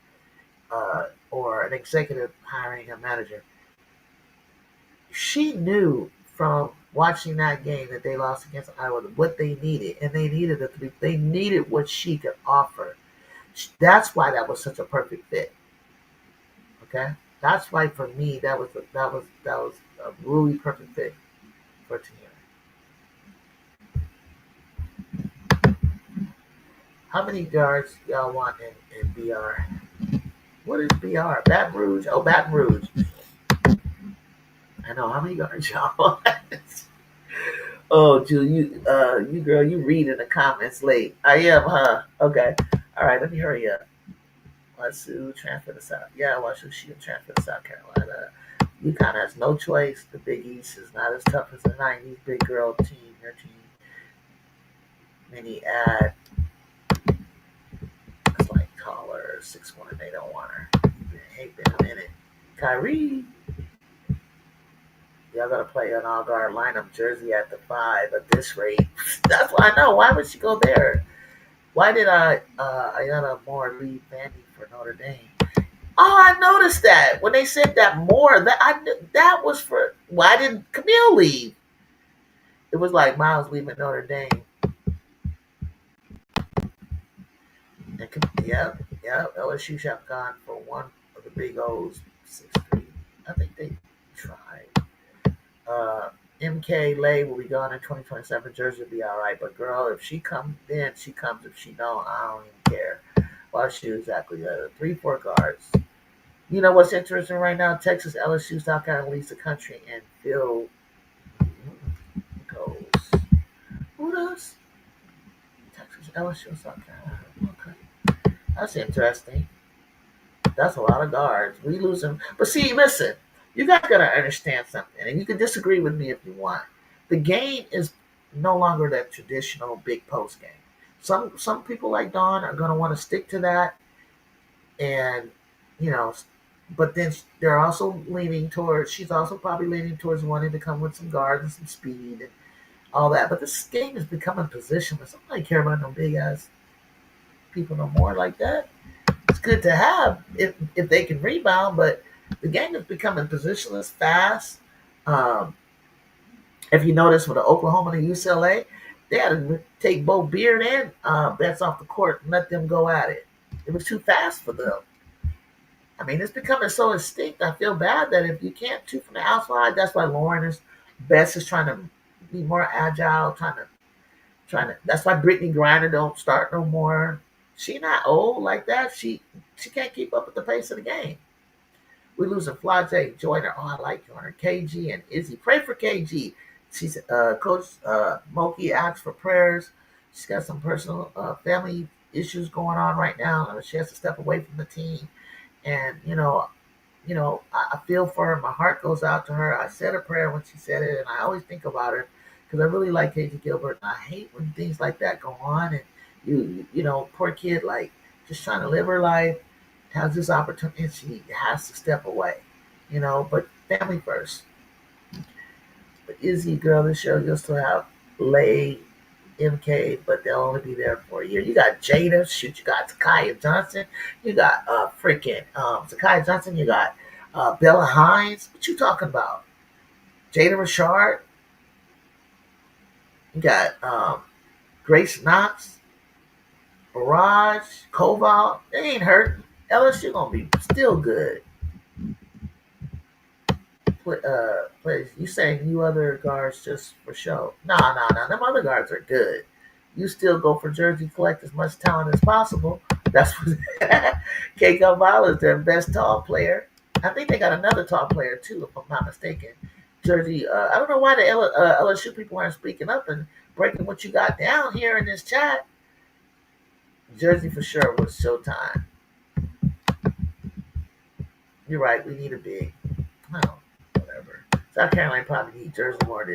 or an executive hiring a manager, she knew from watching that game that they lost against Iowa what they needed, and they needed what she could offer. That's why that was such a perfect fit. Okay, that's why for me that was a really perfect fit for Tiana. How many guards y'all want in BR? What is BR? Baton Rouge? Oh, Baton Rouge. I know. How many guards y'all want? Oh, Julie, you girl, you read in the comments late. I am, huh? Okay. All right, let me hurry up. Wasu transfer to South. Yeah, Wasu she transfer to South Carolina. UConn has no choice. The Big East is not as tough as the '90s big girl team. Their team, many add. It's like taller, 6'1". They don't want her. Ain't been a minute. Kyrie, y'all gotta play an all guard lineup jersey at the 5 at this rate. That's why I know. Why would she go there? Why did Ayana Moore leave Vandy for Notre Dame? Oh, I noticed that when they said that Moore, that was for why did Camille leave? It was like Miles leaving Notre Dame. And, LSU should have gone for one of the big O's 6'3". I think they tried. MK Lay will be gone in 2027. Jersey will be all right, but girl, if she comes, then she comes. If she don't, I don't even care. Well, she exactly the 3-4 guards. You know what's interesting right now? Texas, LSU, South Carolina leads the country and Phil goes. Who does? Texas, LSU, South Carolina. Okay, that's interesting. That's a lot of guards. We lose them, but see, listen, you guys gotta understand something, and you can disagree with me if you want. The game is no longer that traditional big post game. Some people like Dawn are gonna want to stick to that, and you know, but then they're also leaning towards. She's also probably leaning towards wanting to come with some guards and some speed and all that. But this game is becoming positionless. I don't really care about no big ass people no more like that. It's good to have if they can rebound, but the game is becoming positionless fast. Um, if you notice with the Oklahoma and the UCLA, they had to take both Beard and Betts off the court and let them go at it. It was too fast for them. I mean, it's becoming so instinct. I feel bad that if you can't shoot from the outside, that's why Lauren is Best is trying to be more agile, trying to. That's why Brittany Griner don't start no more. She not old like that. She can't keep up with the pace of the game. We losing Flage, Joyner. Oh, I like Joyner. KG and Izzy. Pray for KG. She's Coach Moki asked for prayers. She's got some personal family issues going on right now. She has to step away from the team, and I feel for her. My heart goes out to her. I said a prayer when she said it, and I always think about her because I really like KG Gilbert. And I hate when things like that go on, and poor kid, like just trying to live her life, has this opportunity, and she has to step away, But family first. But Izzy, girl, this show you'll still have Lay, MK, but they'll only be there for a year. You got Jada, shoot, you got Takaya Johnson, you got freaking Takaya Johnson, you got Bella Hines. What you talking about? Jada Richard, you got Grace Knox, Barrage, Koval. They ain't hurt. LSU gonna be still good. Please, you saying you other guards just for show? Nah. Them other guards are good. You still go for Jersey, collect as much talent as possible. That's what Kate Carvalho is their best tall player. I think they got another tall player too, if I'm not mistaken. Jersey. I don't know why the LSU people aren't speaking up and breaking what you got down here in this chat. Jersey for sure was Showtime. You're right. We need a big. Oh, whatever. South Carolina probably need Jersey more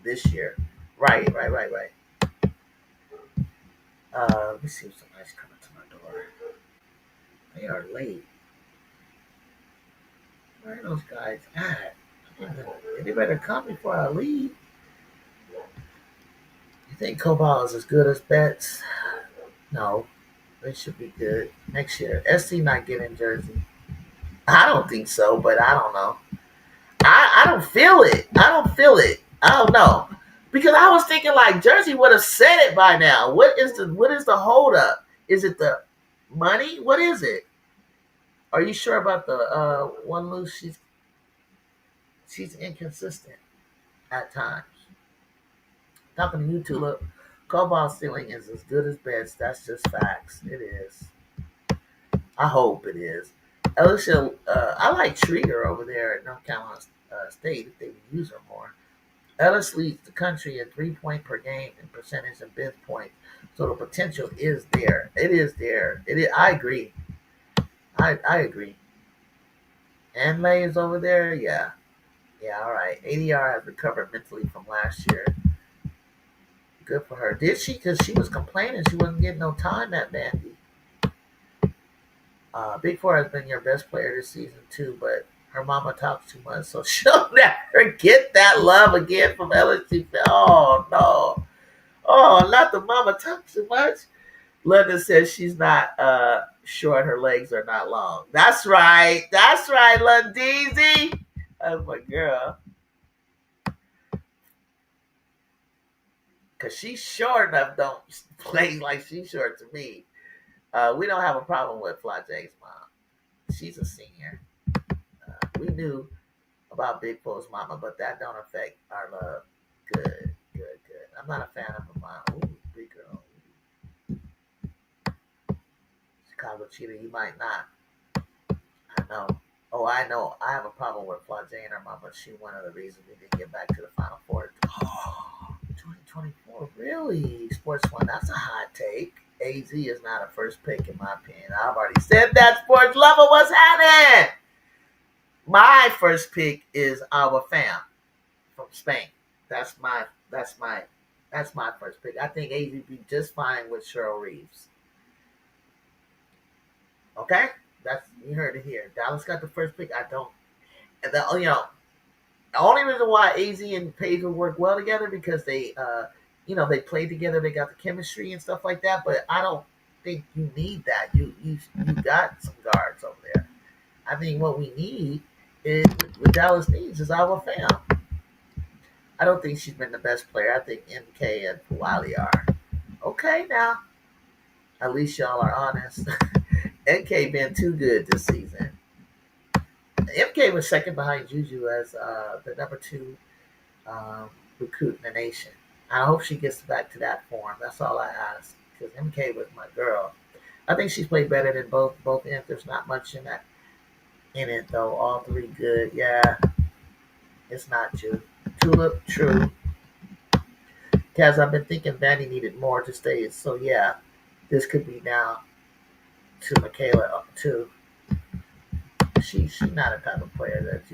this year. Right. Let me see if somebody's coming to my door. They are late. Where are those guys at? They better come before I leave. You think Cobalt is as good as Betts? No, they should be good next year. SC not getting Jersey. I don't think so, but I don't know. I don't feel it. I don't know. Because I was thinking like Jersey would have said it by now. What is the hold up? Is it the money? What is it? Are you sure about the one loose? She's inconsistent at times. Talking to you, Tulip, Cobalt stealing is as good as Betts. That's just facts. It is. I hope it is. Alicia, I like Trigger over there at North Carolina State if they would use her more. Ellis leads the country in 3 point per game in percentage and bench points, so the potential is there. It is there. It is. I agree. I agree. And May is over there. Yeah. Yeah. All right. ADR has recovered mentally from last year. Good for her. Did she? Because she was complaining she wasn't getting no time at Vandy. Big Four has been your best player this season too, but her mama talks too much, so she'll never get that love again from LSU. Oh no! Oh, not the mama talks too much. London says she's not short; her legs are not long. That's right. That's right, Lundeezy. That's my girl. Cause she's short enough, don't play like she's short to me. We don't have a problem with Flage's mom. She's a senior. We knew about Big Four's mama, but that don't affect our love. Good. I'm not a fan of her mom. Ooh, big girl. Chicago cheater, you might not. I know. Oh, I know. I have a problem with Flage and her mama. She one of the reasons we didn't get back to the Final Four. 2024, really? Sports One, that's a hot take. AZ is not a first pick in my opinion. I've already said that. Sports Lover, what's happening? My first pick is our fam from Spain. That's my first pick. I think AZ would be just fine with Cheryl Reeves. Okay, you heard it here. Dallas got the first pick. I don't. The only reason why AZ and Paige will work well together because they they played together. They got the chemistry and stuff like that. But I don't think you need that. You got some guards over there. I think what we need is what Dallas needs is our fam. I don't think she's been the best player. I think MK and Puali are. Okay, now at least y'all are honest. MK been too good this season. MK was second behind Juju as the number 2 recruit in the nation. I hope she gets back to that form. That's all I ask because MK was my girl. I think she's played better than both ends. There's not much in it though. All three good. Yeah, it's not you. Tulip, true. Kaz, I've been thinking Vandy needed more to stay. So yeah, this could be now to Michaela too. She's not a type of player that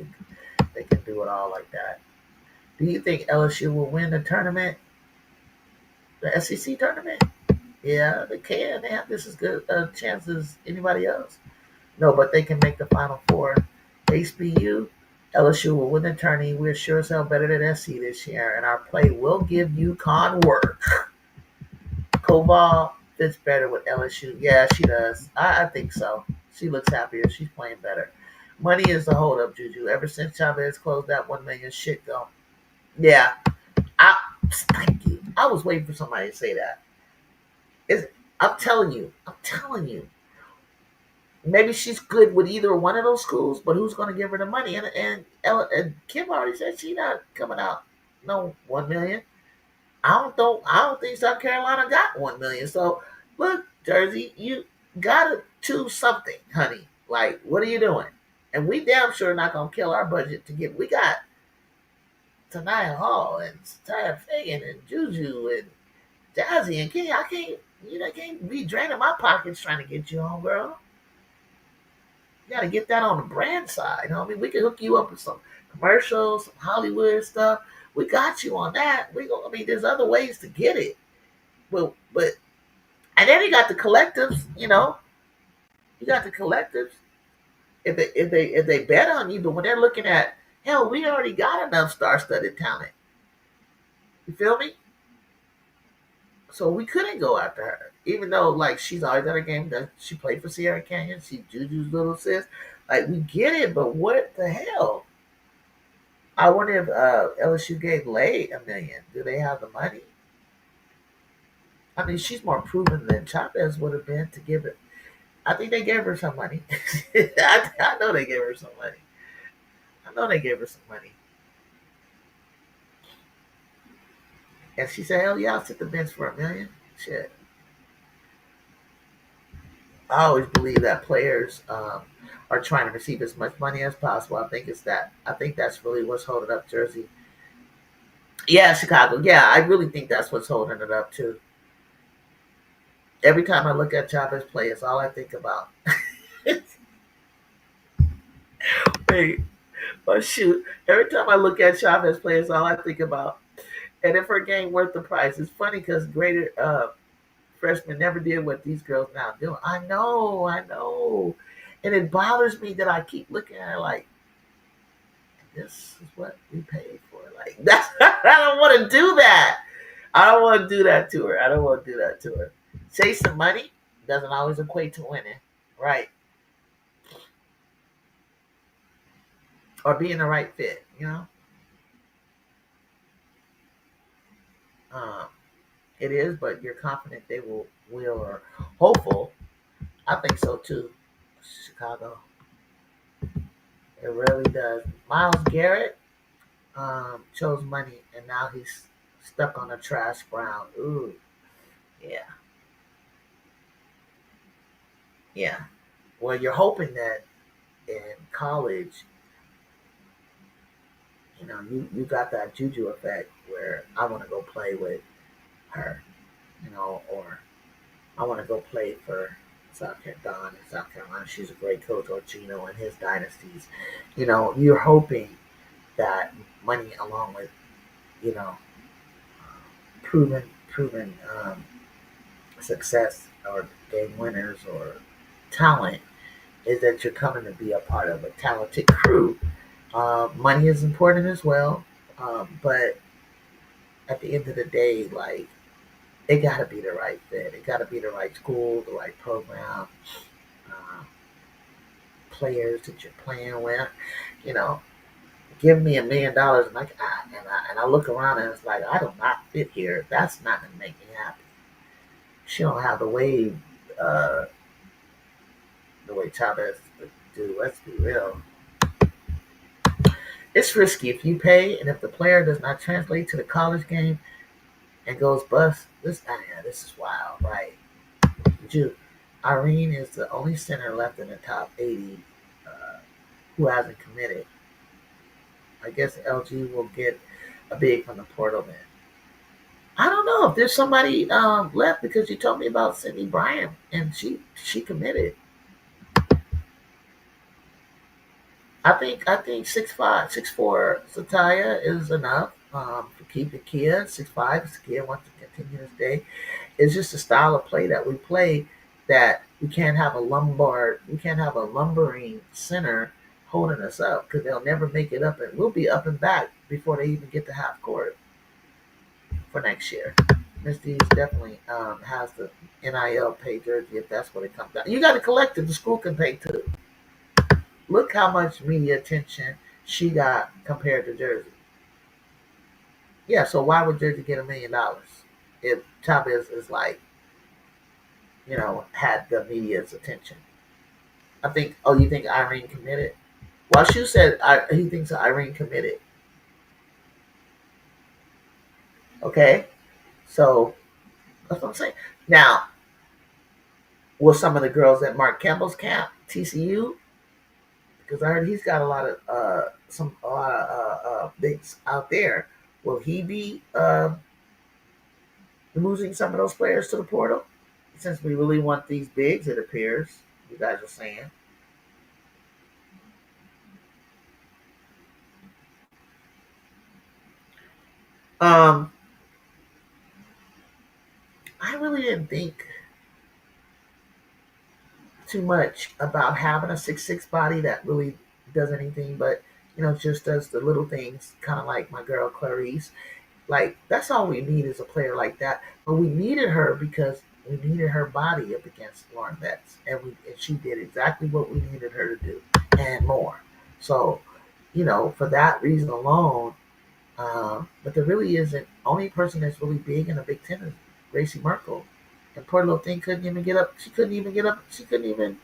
they can do it all like that. Do you think LSU will win the tournament, the SEC tournament? Yeah, they can. They have just as good a chance as anybody else. No, but they can make the Final Four. HBU, LSU will win the tourney. We're sure as hell better than SC this year, and our play will give UConn work. Koval fits better with LSU. Yeah, she does. I think so. She looks happier. She's playing better. Money is the holdup, Juju. Ever since Chavez closed that 1 million shit go. Yeah. Thank you. I was waiting for somebody to say that. I'm telling you. Maybe she's good with either one of those schools, but who's going to give her the money? And Kim already said she's not coming out no 1 million. I don't think South Carolina got 1 million. So look, Jersey, Gotta choose something, honey. Like, what are you doing? And we damn sure not gonna kill our budget to get. We got Tanaya Hall and Taya Fagan and Juju and Jazzy and Kenny. I can't, can't be draining my pockets trying to get you on, girl. You gotta get that on the brand side. I mean, we can hook you up with some commercials, some Hollywood stuff. We got you on that. I mean, there's other ways to get it. But and then you got the collectives. You got the collectives. If they bet on you, but when they're looking at, hell, we already got enough star-studded talent. You feel me? So we couldn't go after her, even though like she's always at a game. That she played for Sierra Canyon. She's Juju's little sis. Like we get it, but what the hell? I wonder if LSU gave Lay $1 million. Do they have the money? I mean, she's more proven than Chavez would have been to give it. I think they gave her some money. I know they gave her some money. I know they gave her some money. And she said, hell yeah, I'll sit the bench for $1 million. Shit. I always believe that players are trying to receive as much money as possible. I think it's that. I think that's really what's holding up Jersey. Yeah, Chicago. Yeah, I really think that's what's holding it up too. Every time I look at Chavez play, it's all I think about. Wait, oh shoot! Every time I look at Chavez play, it's all I think about. And if her game worth the price, it's funny because greater freshmen never did what these girls now do. I know, and it bothers me that I keep looking at her like this is what we paid for. Like that's I don't want to do that. I don't want to do that to her. I don't want to do that to her. Chasing money doesn't always equate to winning, right? Or being the right fit. Um, it is, but you're confident they will, or hopeful. I think so too. Chicago, it really does. Miles Garrett chose money, and now he's stuck on a trash ground. Ooh, yeah, yeah. Well, you're hoping that in college, you got that juju effect where I want to go play with her, or I want to go play for South Carolina. South Carolina, she's a great coach, or Gino and his dynasties. You're hoping that money, along with you know proven success or game winners or talent, is that you're coming to be a part of a talented crew. Money is important as well, but at the end of the day, like it got to be the right fit. It got to be the right school, the right program, uh, players that you're playing with. You know, give me $1 million, and I look around and it's like I do not fit here. That's not gonna make me happy. She don't have uh, the way Chavez do. Let's be real. It's risky if you pay, and if the player does not translate to the college game and goes bust. This is wild, right? Jude, Irene is the only center left in the top 80 who hasn't committed. I guess LG will get a big from the portal then. I don't know if there's somebody left because you told me about Sydney Bryant and she committed. I think 6'5", 6'4" Satya is enough to keep the Kia 6'5". Kia wants to continue to stay. It's just a style of play that we play that we can't have a lumbering center holding us up because they'll never make it up, and we'll be up and back before they even get to half court for next year. Miss D's definitely has the NIL pay jersey if that's what it comes down. You got a collective, the school can pay too. Look how much media attention she got compared to Jersey. Yeah, so why would Jersey get $1 million if Chavez is like, had the media's attention? I think. Oh, you think Irene committed? Well, Shu said he thinks Irene committed. Okay, so that's what I'm saying. Now, with some of the girls at Mark Campbell's camp, TCU, because I heard he's got a lot of bigs out there. Will he be losing some of those players to the portal? Since we really want these bigs, it appears you guys are saying. Um, I really didn't think too much about having a 6'6" body that really does anything but just does the little things, kind of like my girl Clarice. Like that's all we need is a player like that. But we needed her because we needed her body up against Lauren Betts, and she did exactly what we needed her to do and more. So, for that reason alone, but there really isn't. Only person that's really big in the Big Ten is Gracie Merkel, and poor little thing couldn't even get up. She couldn't even get up. She couldn't even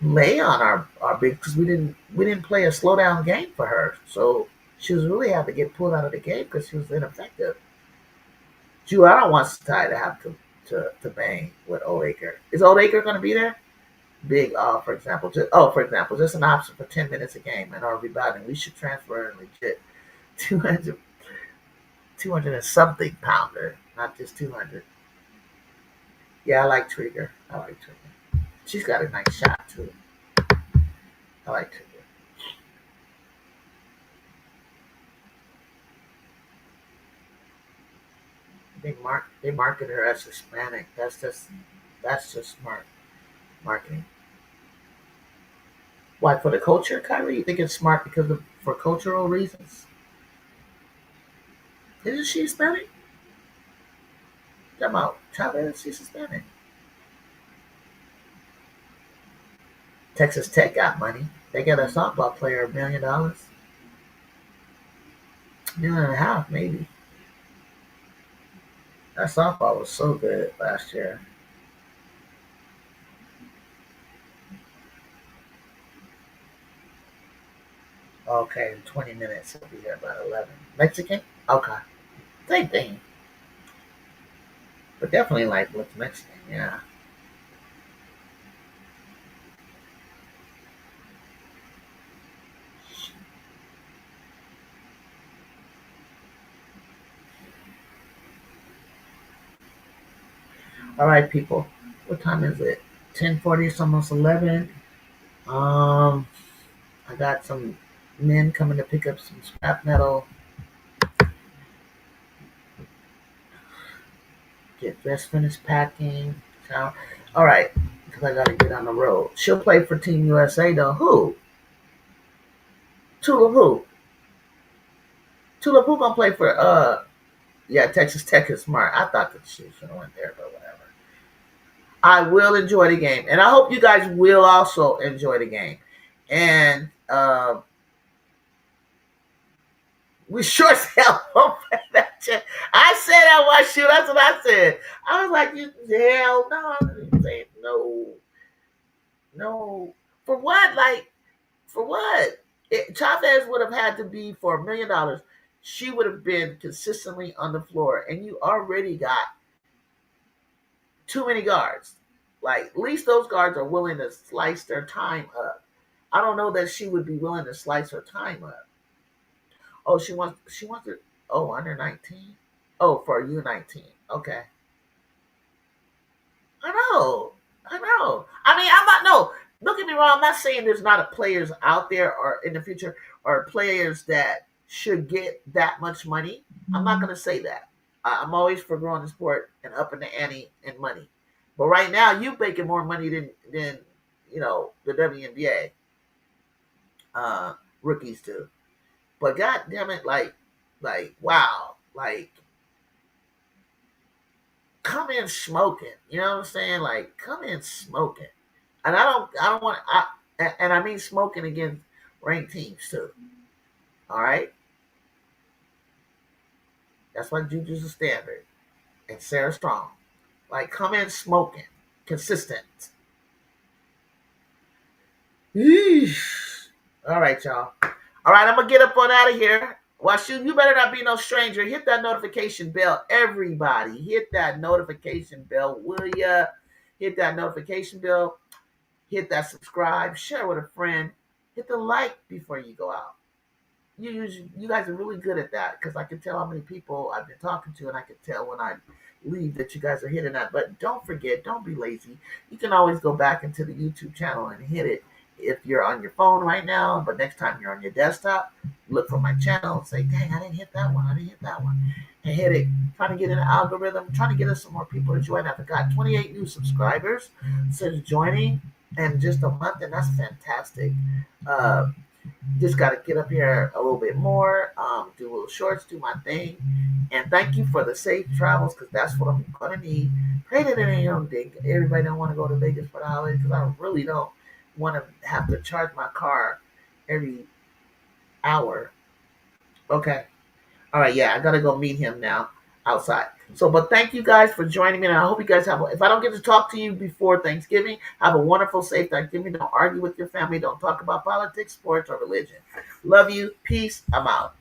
lay on our big because we didn't play a slow down game for her. So she was really had to get pulled out of the game because she was ineffective. Drew, I don't want Ty to have to bang with Oldacre. Is Oldacre going to be there? Big, for example, just an option for 10 minutes a game and our rebounding. We should transfer a legit 200, 200 and something pounder, not just 200. Yeah, I like Trigger. I like Trigger. She's got a nice shot too. I like Trigger. They market her as Hispanic. That's just smart marketing. Why for the culture, Kyrie? You think it's smart because of for cultural reasons? Isn't she Hispanic? Come out, Chavez, she's Hispanic. Texas Tech got money. They got a softball player $1 million, million and a half maybe. That softball was so good last year. Okay, in 20 minutes he'll be here about 11. Mexican? Okay, same thing, but definitely like looks Mexican. Yeah. All right, people. What time is it? 10:40. It's almost 11. Um, I got some men coming to pick up some scrap metal. Get dressed, finish packing. So, all right, because I gotta get on the road. She'll play for Team USA though. Who? Tula who? Tula who gonna play for? Yeah, Texas Tech is smart. I thought that she should have went there, but whatever. I will enjoy the game, and I hope you guys will also enjoy the game. And we sure as hell won't play that shit. I said I was shoot. That's what I said. I was like, you hell no. I'm saying no, no. For what? Like for what? Chavez would have had to be for $1 million. She would have been consistently on the floor, and you already got too many guards. Like at least those guards are willing to slice their time up. I don't know that she would be willing to slice her time up. Oh, she wants it. Oh, under 19. Oh, for U19. Okay, I know, I know. I mean, I'm not. No, don't get me wrong. I'm not saying there's not a players out there or in the future or players that should get that much money. I'm not going to say that. I'm always for growing the sport and upping the ante and money. But right now, you making more money than the WNBA rookies do. But god damn it, like wow, like come in smoking. You know what I'm saying? Like come in smoking. And I don't want and I mean smoking against ranked teams too. All right, that's why Juju's a standard and Sarah Strong. Like come in smoking, consistent. Yeesh. All right, y'all. All right, I'm gonna get up on out of here. Well, shoot, you better not be no stranger. Hit that notification bell, everybody. Hit that notification bell, will ya? Hit that notification bell, hit that subscribe, share with a friend, hit the like before you go out. You guys are really good at that because I can tell how many people I've been talking to, and I can tell when I leave that you guys are hitting that. But don't forget, don't be lazy. You can always go back into the YouTube channel and hit it if you're on your phone right now. But next time you're on your desktop, look for my channel and say, "Dang, I didn't hit that one. I didn't hit that one," and hit it. Trying to get in the algorithm, trying to get us some more people to join. I've got 28 new subscribers since joining in just a month, and that's fantastic. Uh, just got to get up here a little bit more, do a little shorts, do my thing. And thank you for the safe travels because that's what I'm going to need. Pray that it ain't on thing. Everybody don't want to go to Vegas for the holidays because I really don't want to have to charge my car every hour. Okay. All right. Yeah, I got to go meet him now outside. So, but thank you guys for joining me. And I hope you guys have, if I don't get to talk to you before Thanksgiving, have a wonderful, safe Thanksgiving. Don't argue with your family. Don't talk about politics, sports, or religion. Love you. Peace. I'm out.